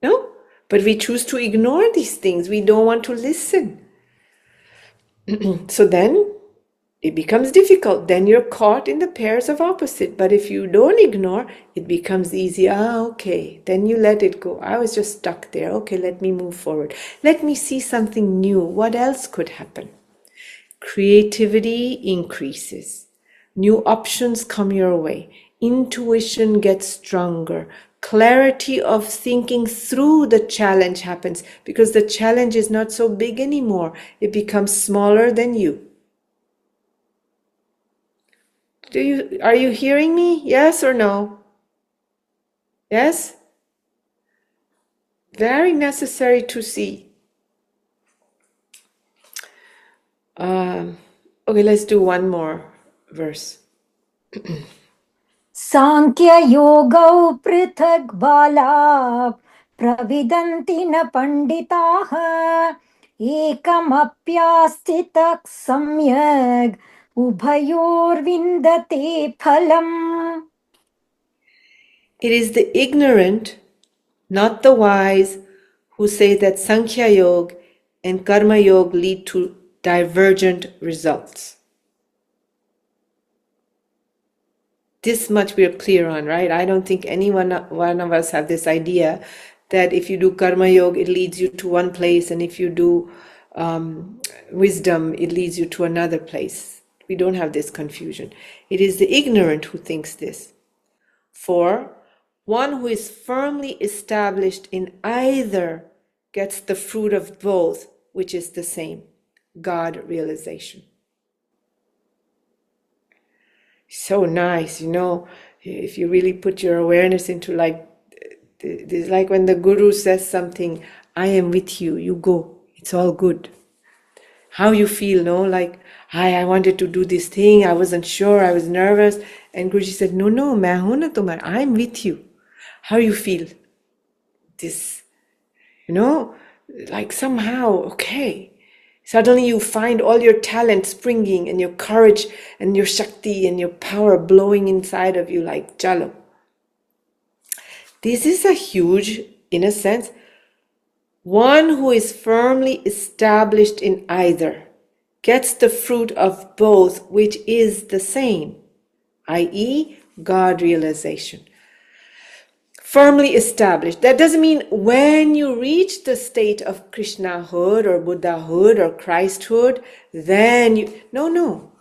No? But we choose to ignore these things. We don't want to listen. So then it becomes difficult. Then you're caught in the pairs of opposite. But if you don't ignore, it becomes easy. Okay. Then you let it go. I was just stuck there. Okay, let me move forward. Let me see something new. What else could happen? Creativity increases. New options come your way. Intuition gets stronger. Clarity of thinking through the challenge happens because the challenge is not so big anymore. It becomes smaller than you. Are you hearing me? Yes or no? Yes? Very necessary to see. Okay, let's do one more verse. Sankhya-yogau prithak bala pravidanti na panditaha ekamapyastitak samyag ubhayor vindate phalam. It is the ignorant, not the wise, who say that Sankhya Yoga and Karma Yoga lead to divergent results. This much we are clear on, right? I don't think one of us have this idea that if you do Karma Yoga, it leads you to one place, and if you do wisdom, it leads you to another place. We don't have this confusion. It is the ignorant who thinks this. For one who is firmly established in either gets the fruit of both, which is the same, God realization. So nice, if you really put your awareness into it's like when the Guru says something, I am with you, you go, it's all good. How you feel, like, I wanted to do this thing, I wasn't sure, I was nervous, and Guruji said, no, main hu na tumhara, I'm with you. How you feel? This, like somehow, okay. Suddenly you find all your talent springing and your courage and your Shakti and your power blowing inside of you like Jalo. This is a huge, in a sense, one who is firmly established in either gets the fruit of both, which is the same, i.e., God realization. Firmly established. That doesn't mean when you reach the state of Krishnahood or Buddhahood or Christhood, then you... No.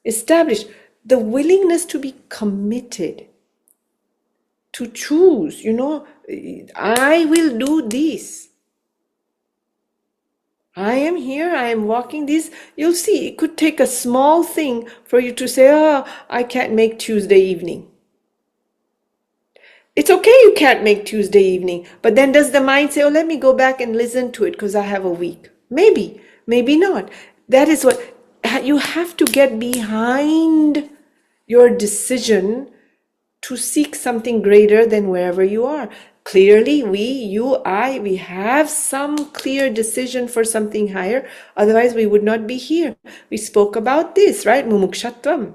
Established. The willingness to be committed. To choose, I will do this. I am here, I am walking this. You'll see, it could take a small thing for you to say, I can't make Tuesday evening. It's okay you can't make Tuesday evening, but then does the mind say, let me go back and listen to it because I have a week? Maybe, maybe not. That is what, you have to get behind your decision to seek something greater than wherever you are. Clearly, we have some clear decision for something higher. Otherwise, we would not be here. We spoke about this, right? Mumukshatvam.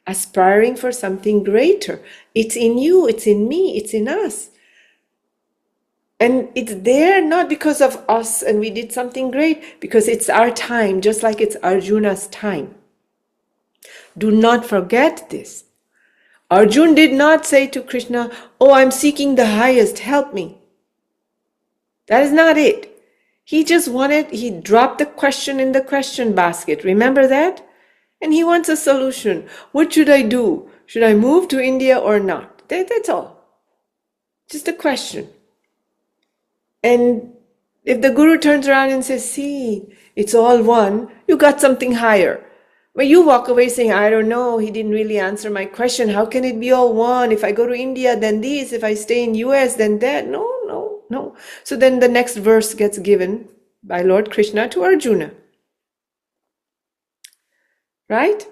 aspiring for something greater. It's in you, it's in me, it's in us. And it's there not because of us and we did something great, because it's our time, just like it's Arjuna's time. Do not forget this. Arjun did not say to Krishna, "Oh, I'm seeking the highest, help me." That is not it. He dropped the question in the question basket. Remember that? And he wants a solution. What should I do? Should I move to India or not? That's all. Just a question. And if the guru turns around and says, "See, it's all one," you got something higher. But you walk away saying, "I don't know, he didn't really answer my question. How can it be all one? If I go to India, then this. If I stay in US, then that." No. So then the next verse gets given by Lord Krishna to Arjuna. Right?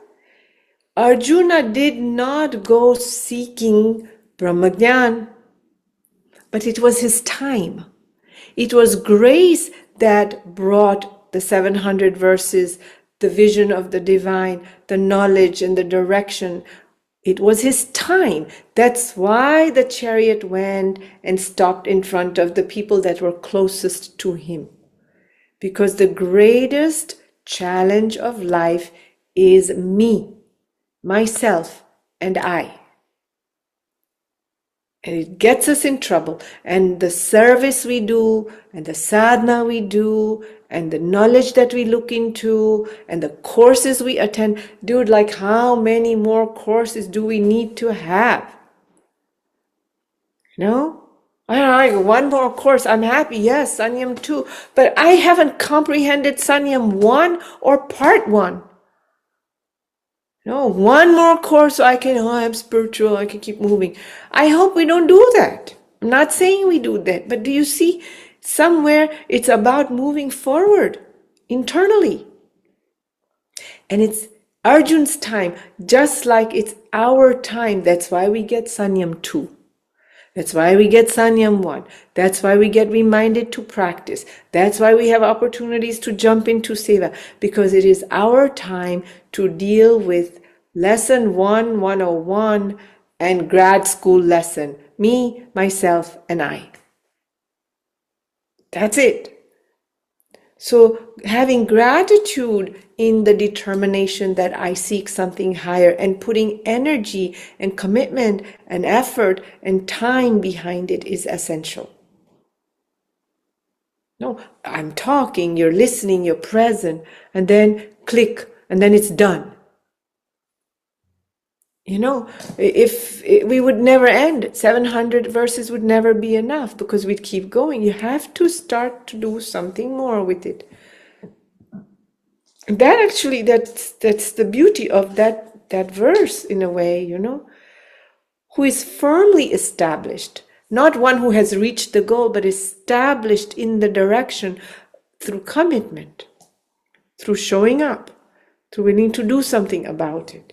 Arjuna did not go seeking Brahmagyan, but it was his time. It was grace that brought the 700 verses, the vision of the divine, the knowledge and the direction. It was his time. That's why the chariot went and stopped in front of the people that were closest to him. Because the greatest challenge of life is me, myself, and I. And it gets us in trouble. And the service we do, and the sadhana we do, and the knowledge that we look into, and the courses we attend. Dude, like how many more courses do we need to have? No? All right, one more course, I'm happy. Yes, Sanyam 2. But I haven't comprehended Sanyam 1 or part 1. No, one more course so I'm spiritual, I can keep moving. I hope we don't do that. I'm not saying we do that, but do you see, somewhere it's about moving forward internally. And it's Arjun's time, just like it's our time. That's why we get Sanyam 2. That's why we get Sanyam 1. That's why we get reminded to practice. That's why we have opportunities to jump into Seva, because it is our time to deal with lesson 1, 101, and grad school lesson. Me, myself, and I. That's it. So having gratitude in the determination that I seek something higher and putting energy and commitment and effort and time behind it is essential. No, I'm talking, you're listening, you're present, and then click, and then it's done. You know, if we would never end, 700 verses would never be enough because we'd keep going. You have to start to do something more with it. That actually, that's the beauty of that verse in a way, you know. Who is firmly established, not one who has reached the goal, but established in the direction through commitment, through showing up, through willing to do something about it.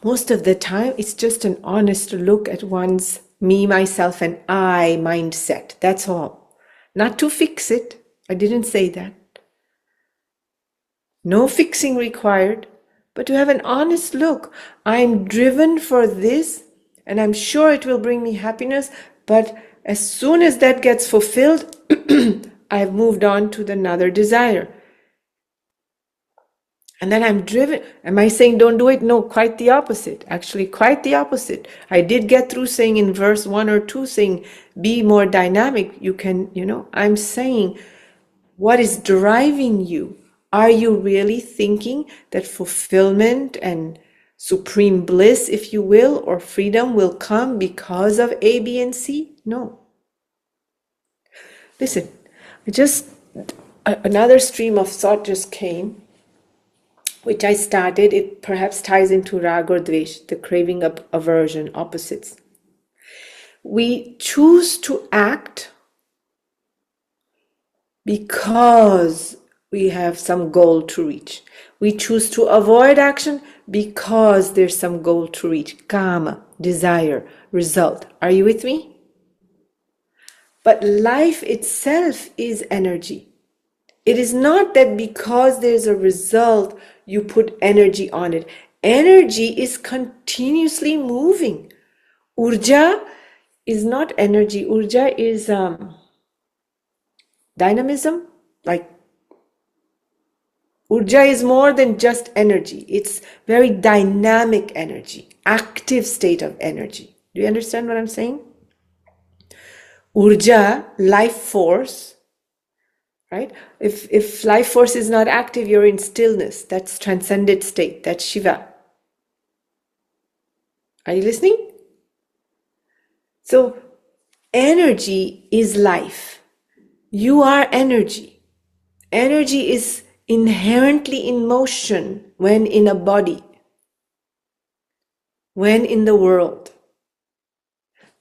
Most of the time, it's just an honest look at one's me, myself, and I mindset. That's all. Not to fix it. I didn't say that. No fixing required, but to have an honest look. I'm driven for this, and I'm sure it will bring me happiness, but as soon as that gets fulfilled, I've moved on to another desire. And then I'm driven. Am I saying don't do it? No, quite the opposite. Actually, quite the opposite. I did get through saying in verse 1 or 2, saying be more dynamic. You can, I'm saying what is driving you? Are you really thinking that fulfillment and supreme bliss, if you will, or freedom will come because of A, B, and C? No. Listen, another stream of thought just came, which I started. It perhaps ties into Rag or Dvesh, the craving of aversion, opposites. We choose to act because we have some goal to reach. We choose to avoid action because there's some goal to reach. Kama, desire, result. Are you with me? But life itself is energy. It is not that because there's a result, you put energy on it. Energy is continuously moving. Urja is not energy. Urja is dynamism. Like Urja is more than just energy. It's very dynamic energy, active state of energy. Do you understand what I'm saying? Urja, life force, right? If life force is not active, you're in stillness. That's transcended state. That's Shiva. Are you listening? So energy is life. You are energy. Energy is inherently in motion when in a body, when in the world.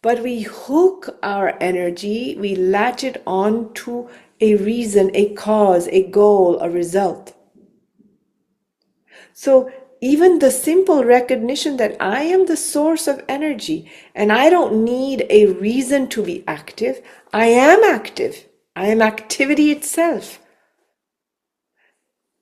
But we hook our energy, we latch it on to a reason, a cause, a goal, a result. So even the simple recognition that I am the source of energy and I don't need a reason to be active, I am active. I am activity itself.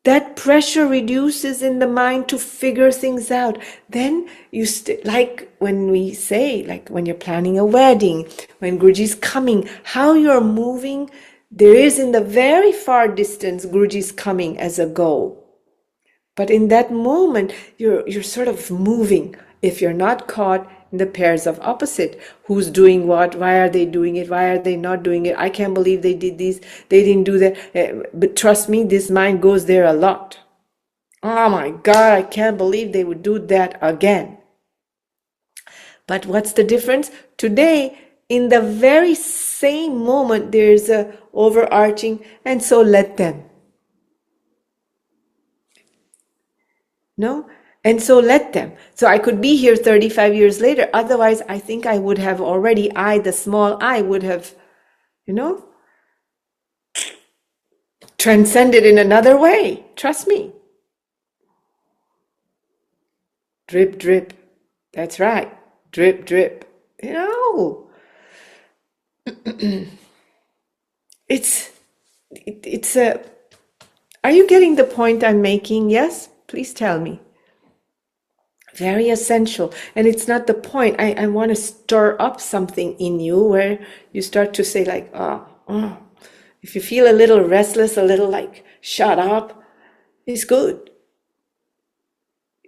That pressure reduces in the mind to figure things out. Then you like when we say, like when you're planning a wedding, when Guruji's coming, how you're moving, there is in the very far distance Guruji's coming as a goal. But in that moment, you're sort of moving. If you're not caught in the pairs of opposite, who's doing what, why are they doing it, why are they not doing it, I can't believe they did this, they didn't do that. But trust me, this mind goes there a lot. Oh my God, I can't believe they would do that again. But what's the difference? Today, in the very same moment, there's a overarching, and so let them. No? And so let them. So I could be here 35 years later. Otherwise, I think I would have already, the small I would have, transcended in another way. Trust me. Drip, drip. That's right. Drip, drip. It's a, are you getting the point I'm making? Yes? Please tell me. Very essential. And it's not the point. I want to stir up something in you where you start to say like, if you feel a little restless, a little like, shut up, it's good.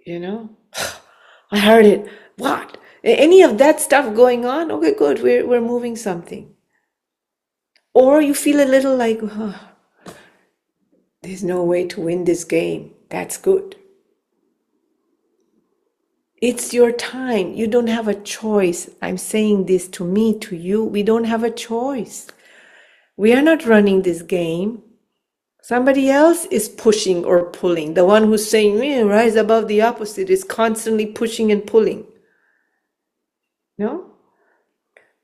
I heard it. What? Any of that stuff going on? Okay, good. We're moving something. Or you feel a little like, there's no way to win this game. That's good. It's your time. You don't have a choice. I'm saying this to me, to you. We don't have a choice. We are not running this game. Somebody else is pushing or pulling. The one who's saying, rise above the opposite is constantly pushing and pulling. No?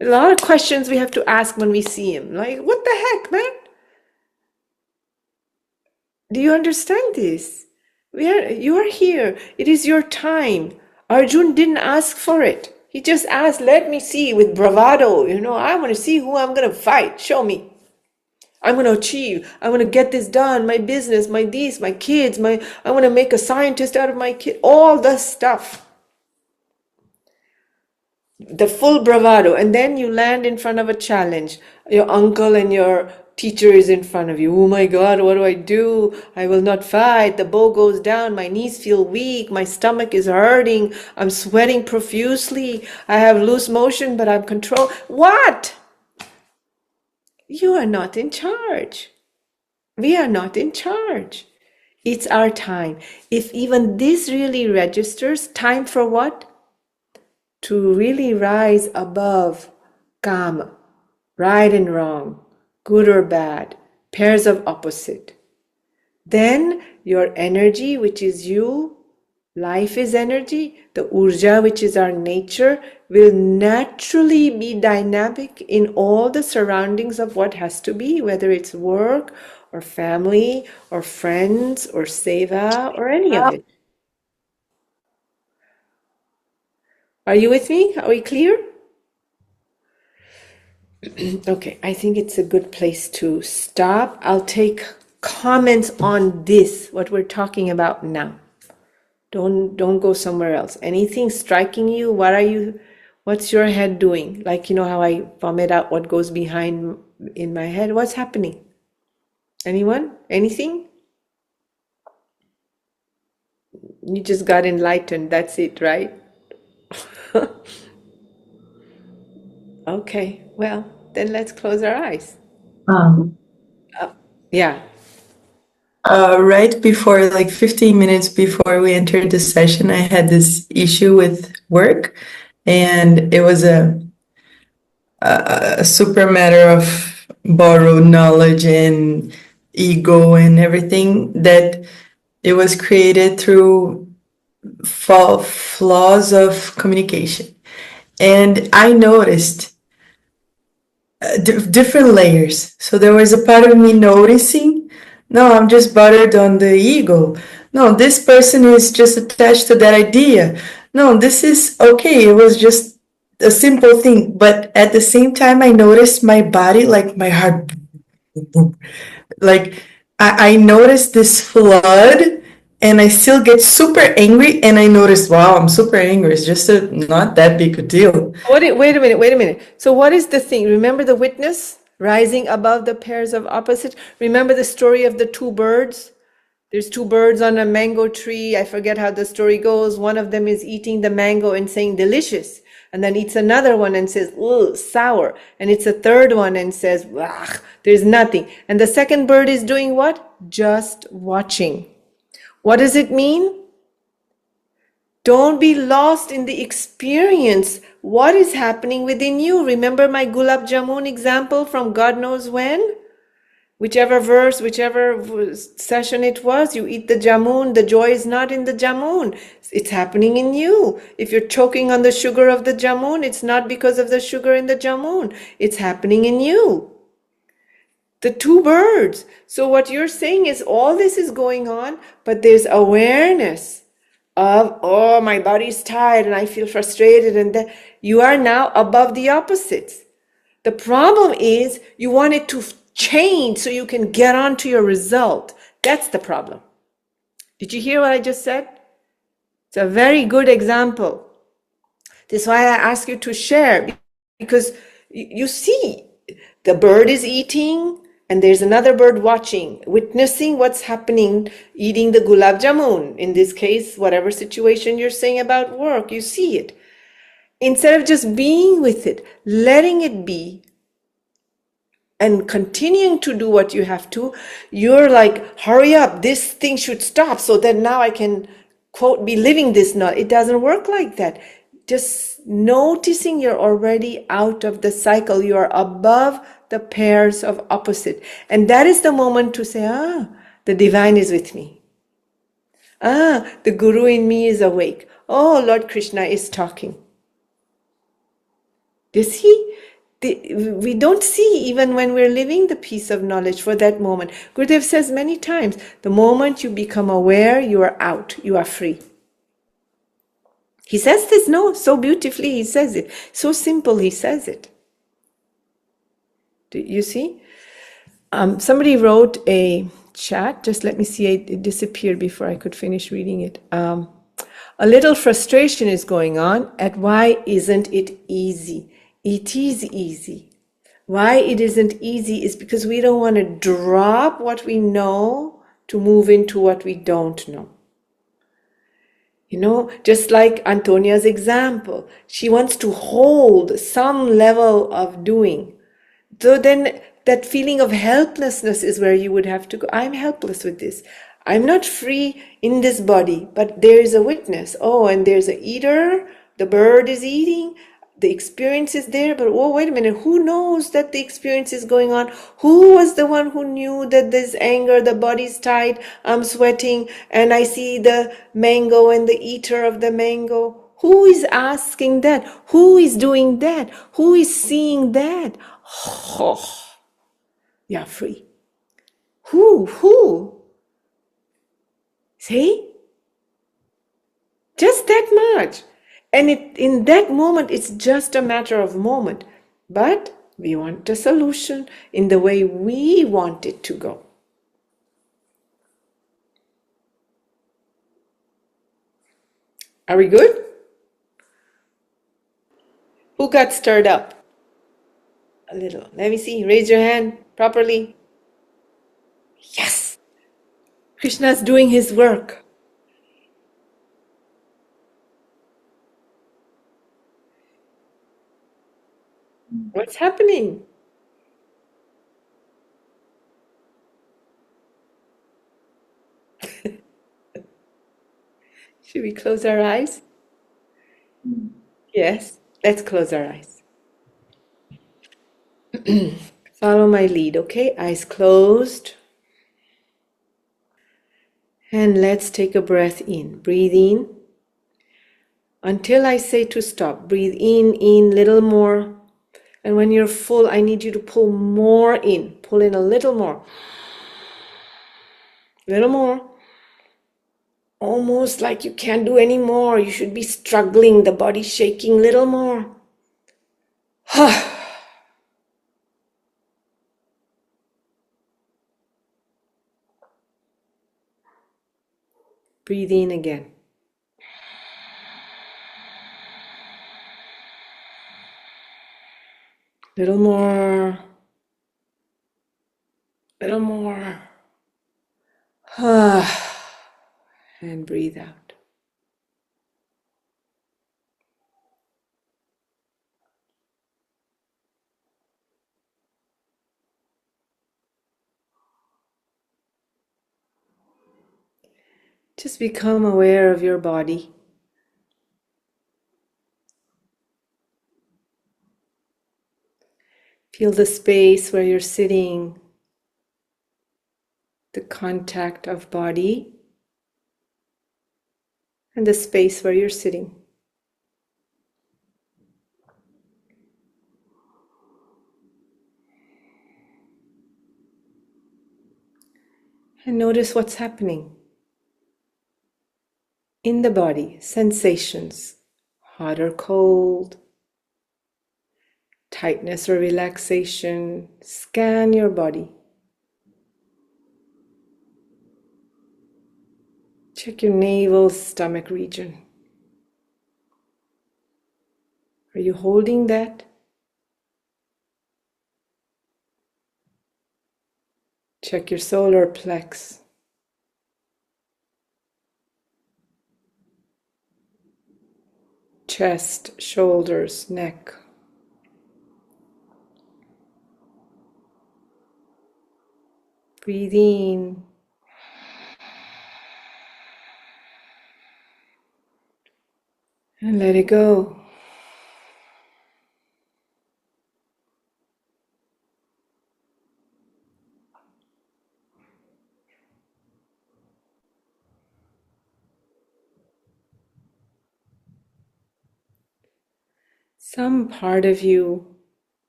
A lot of questions we have to ask when we see him. Like, what the heck, man? Do you understand this? You are here. It is your time. Arjun didn't ask for it. He just asked, let me see with bravado. I want to see who I'm going to fight. Show me. I'm going to achieve. I want to get this done. My business, my kids, I want to make a scientist out of my kid. All the stuff. The full bravado. And then you land in front of a challenge. Your uncle and your teacher is in front of you. Oh my God, what do? I will not fight. The bow goes down. My knees feel weak. My stomach is hurting. I'm sweating profusely. I have loose motion, but I'm controlled. What? You are not in charge. We are not in charge. It's our time. If even this really registers, time for what? To really rise above karma, right and wrong, good or bad, pairs of opposite. Then your energy, which is you, life is energy, the urja, which is our nature, will naturally be dynamic in all the surroundings of what has to be, whether it's work or family or friends or seva or any of it. Are you with me? Are we clear? Okay, I think it's a good place to stop. I'll take comments on this, what we're talking about now. Don't go somewhere else. Anything striking you? What's your head doing? Like, you know how I vomit out what goes behind in my head? What's happening? Anyone? Anything? You just got enlightened. That's it, right? Okay, well, then let's close our eyes. Yeah. Right before, like 15 minutes before we entered the session, I had this issue with work, and it was a super matter of borrowed knowledge and ego and everything, that it was created through flaws of communication. And I noticed different layers. So there was a part of me noticing, no, I'm just bothered on the ego. No, this person is just attached to that idea. No, this is okay. It was just a simple thing. But at the same time, I noticed my body, like my heart, like I noticed this flood, and I still get super angry. And I noticed, wow, I'm super angry. It's just not that big a deal. Wait a minute. So what is the thing? Remember the witness rising above the pairs of opposites? Remember the story of the two birds? There's two birds on a mango tree. I forget how the story goes. One of them is eating the mango and saying delicious, and then eats another one and says, ugh, sour. And it's a third one and says, ugh, there's nothing. And the second bird is doing what? Just watching. What does it mean? Don't be lost in the experience. What is happening within you? Remember my gulab jamun example from God knows when? Whichever verse, whichever session it was, you eat the jamun, the joy is not in the jamun. It's happening in you. If you're choking on the sugar of the jamun, it's not because of the sugar in the jamun. It's happening in you. The two birds. So what you're saying is all this is going on, but there's awareness of, oh, my body's tired and I feel frustrated, and that you are now above the opposites. The problem is you want it to change so you can get on to your result. That's the problem. Did you hear what I just said? It's a very good example. This is why I ask you to share, because you see the bird is eating and there's another bird watching, witnessing what's happening, eating the gulab jamun. In this case, whatever situation you're saying about work, you see it. Instead of just being with it, letting it be, and continuing to do what you have to, you're like, hurry up, this thing should stop so that now I can, quote, be living this. Not. It doesn't work like that. Just noticing you're already out of the cycle. You are above the pairs of opposite. And that is the moment to say, the divine is with me. The guru in me is awake. Oh, Lord Krishna is talking. You see? We don't see even when we're living the peace of knowledge for that moment. Gurudev says many times, the moment you become aware, you are out, you are free. He says this, so beautifully he says it. So simple he says it. Do you see? Somebody wrote a chat, just let me see, it disappeared before I could finish reading it. A little frustration is going on at why isn't it easy? It is easy. Why it isn't easy is because we don't want to drop what we know to move into what we don't know. You know, just like Antonia's example, she wants to hold some level of doing. So then that feeling of helplessness is where you would have to go. I'm helpless with this. I'm not free in this body, but there is a witness. Oh, and there's an eater. The bird is eating. The experience is there, but oh, wait a minute, who knows that the experience is going on? Who was the one who knew that this anger, the body's tight, I'm sweating, and I see the mango and the eater of the mango? Who is asking that? Who is doing that? Who is seeing that? Oh, you're free. Who? See? Just that much. And in that moment, it's just a matter of moment. But we want a solution in the way we want it to go. Are we good? Who got stirred up? A little. Let me see. Raise your hand properly. Yes! Krishna's doing his work. What's happening? Should we close our eyes? Yes, let's close our eyes. Follow my lead, okay? Eyes closed. And let's take a breath in. Breathe in. Until I say to stop, breathe in, little more. And when you're full, I need you to pull more in. Pull in a little more. Little more. Almost like you can't do any more. You should be struggling, the body shaking. Little more. Breathe in again. Little more. Little more. And breathe out. Just become aware of your body. Feel the space where you're sitting, the contact of body, and the space where you're sitting. And notice what's happening in the body, sensations, hot or cold, tightness or relaxation. Scan your body. Check your navel, stomach region. Are you holding that? Check your solar plex. Chest, shoulders, neck. Breathe in. And let it go. Some part of you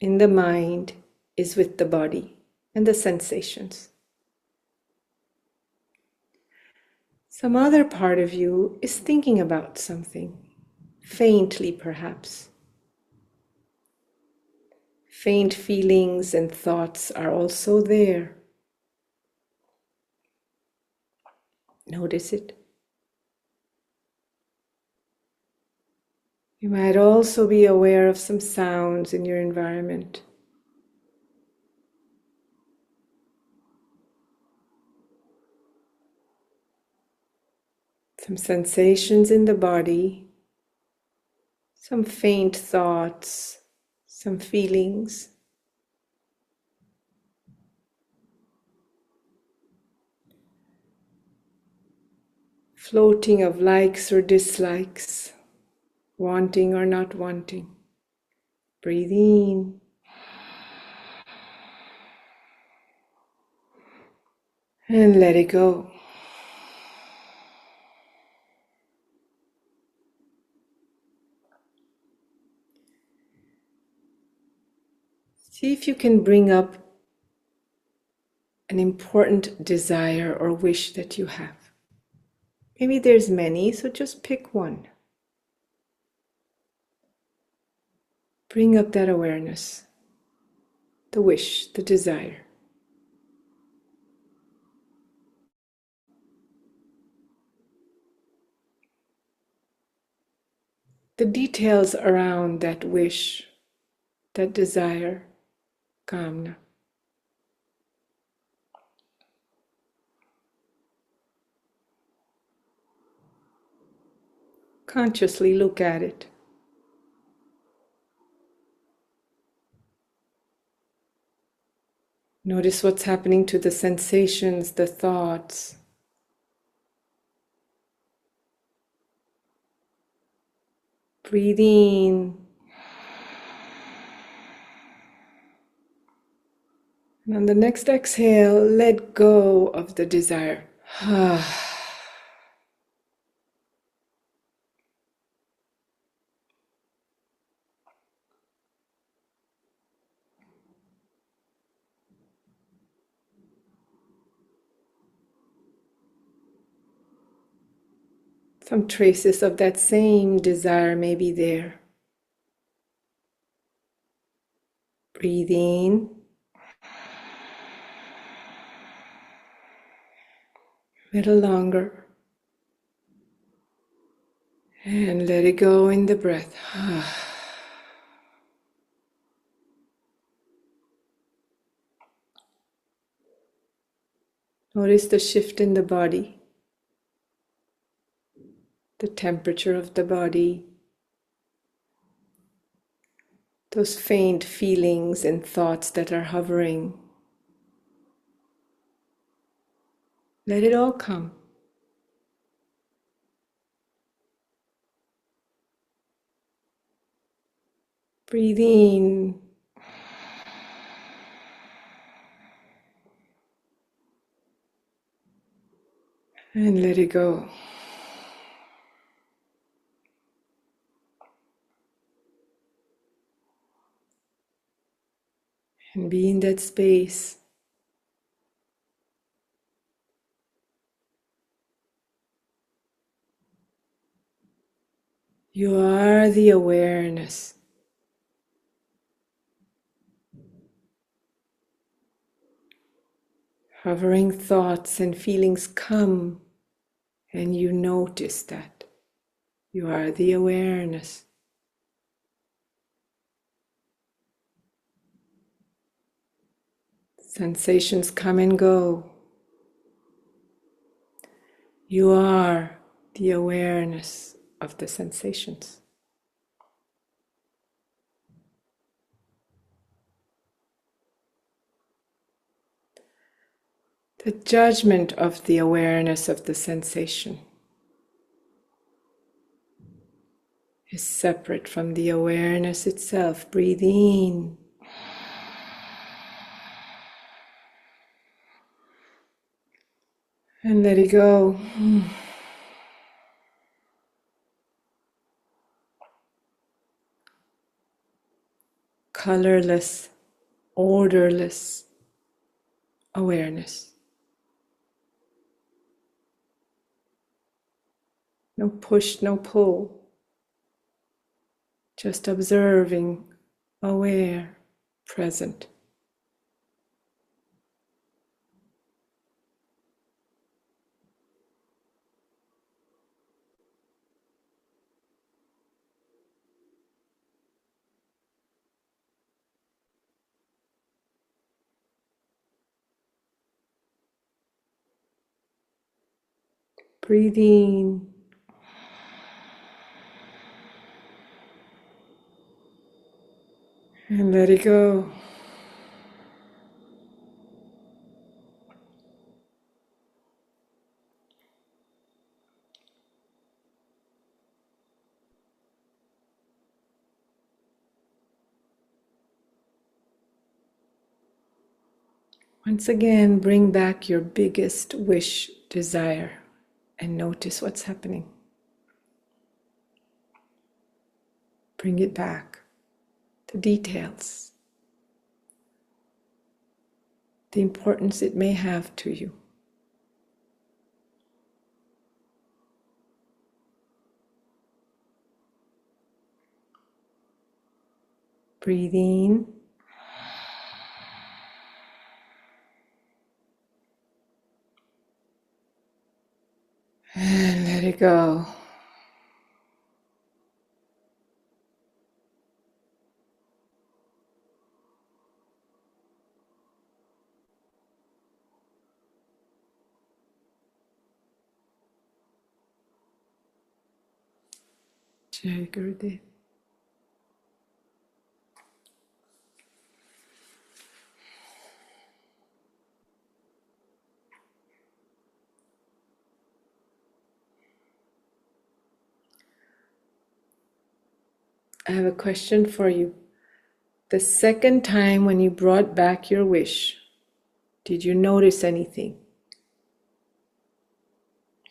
in the mind is with the body and the sensations. Some other part of you is thinking about something, faintly perhaps. Faint feelings and thoughts are also there. Notice it. You might also be aware of some sounds in your environment. Some sensations in the body, some faint thoughts, some feelings. Floating of likes or dislikes, wanting or not wanting. Breathe in. And let it go. See if you can bring up an important desire or wish that you have. Maybe there's many, so just pick one. Bring up that awareness, the wish, the desire. the details around that wish, that desire, kamna. Consciously look at it. Notice what's happening to the sensations, the thoughts. Breathe in. And on the next exhale, let go of the desire. Some traces of that same desire may be there. Breathe in. A little longer. And let it go in the breath. Notice the shift in the body, the temperature of the body, those faint feelings and thoughts that are hovering. Let it all come. Breathe in. And let it go. And be in that space. You are the awareness. Hovering thoughts and feelings come, and you notice that. You are the awareness. Sensations come and go. You are the awareness of the sensations. The judgment of the awareness of the sensation is separate from the awareness itself. Breathe in. And let it go. Colorless, orderless awareness. No push, no pull. Just observing, aware, present. Breathe in. And let it go. Once again, bring back your biggest wish, desire, and notice what's happening. Bring it back. The details. The importance it may have to you. Breathe in. And let it go. Jai Gurudev. I have a question for you. The second time when you brought back your wish, did you notice anything?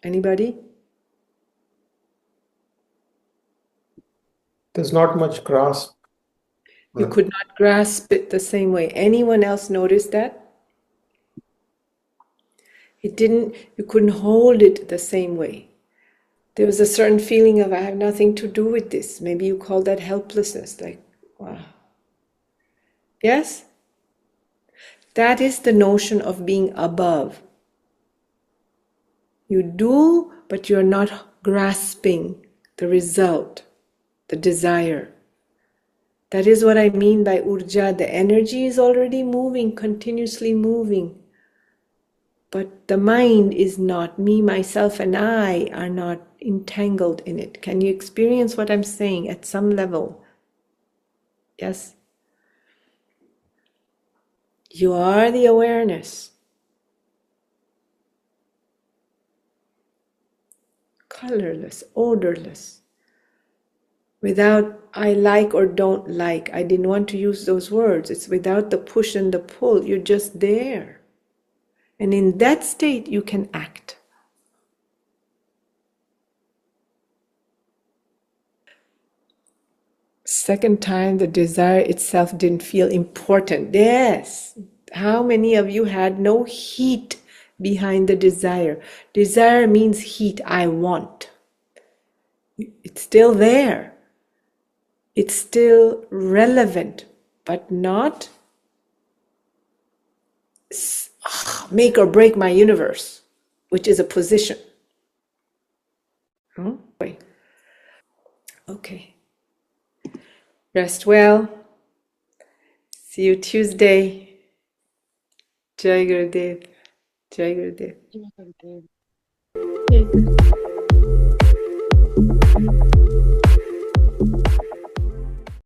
Anybody? There's not much grasp. You could not grasp it the same way. Anyone else notice that? You couldn't hold it the same way. There was a certain feeling of, I have nothing to do with this. Maybe you call that helplessness, like, wow. Yes? That is the notion of being above. You do, but you're not grasping the result, the desire. That is what I mean by urja. The energy is already moving, continuously moving. But the mind is not, me, myself, and I are not entangled in it. Can you experience what I'm saying at some level? Yes? You are the awareness. Colorless, odorless. Without I like or don't like. I didn't want to use those words. It's without the push and the pull. You're just there. And in that state, you can act. Second time, the desire itself didn't feel important. Yes. How many of you had no heat behind the desire? Desire means heat. I want. It's still there. It's still relevant, but not make or break my universe, which is a position. Okay. Rest well. See you Tuesday. Jai Gurudev. Jai Gurudev. Jai Gurudev.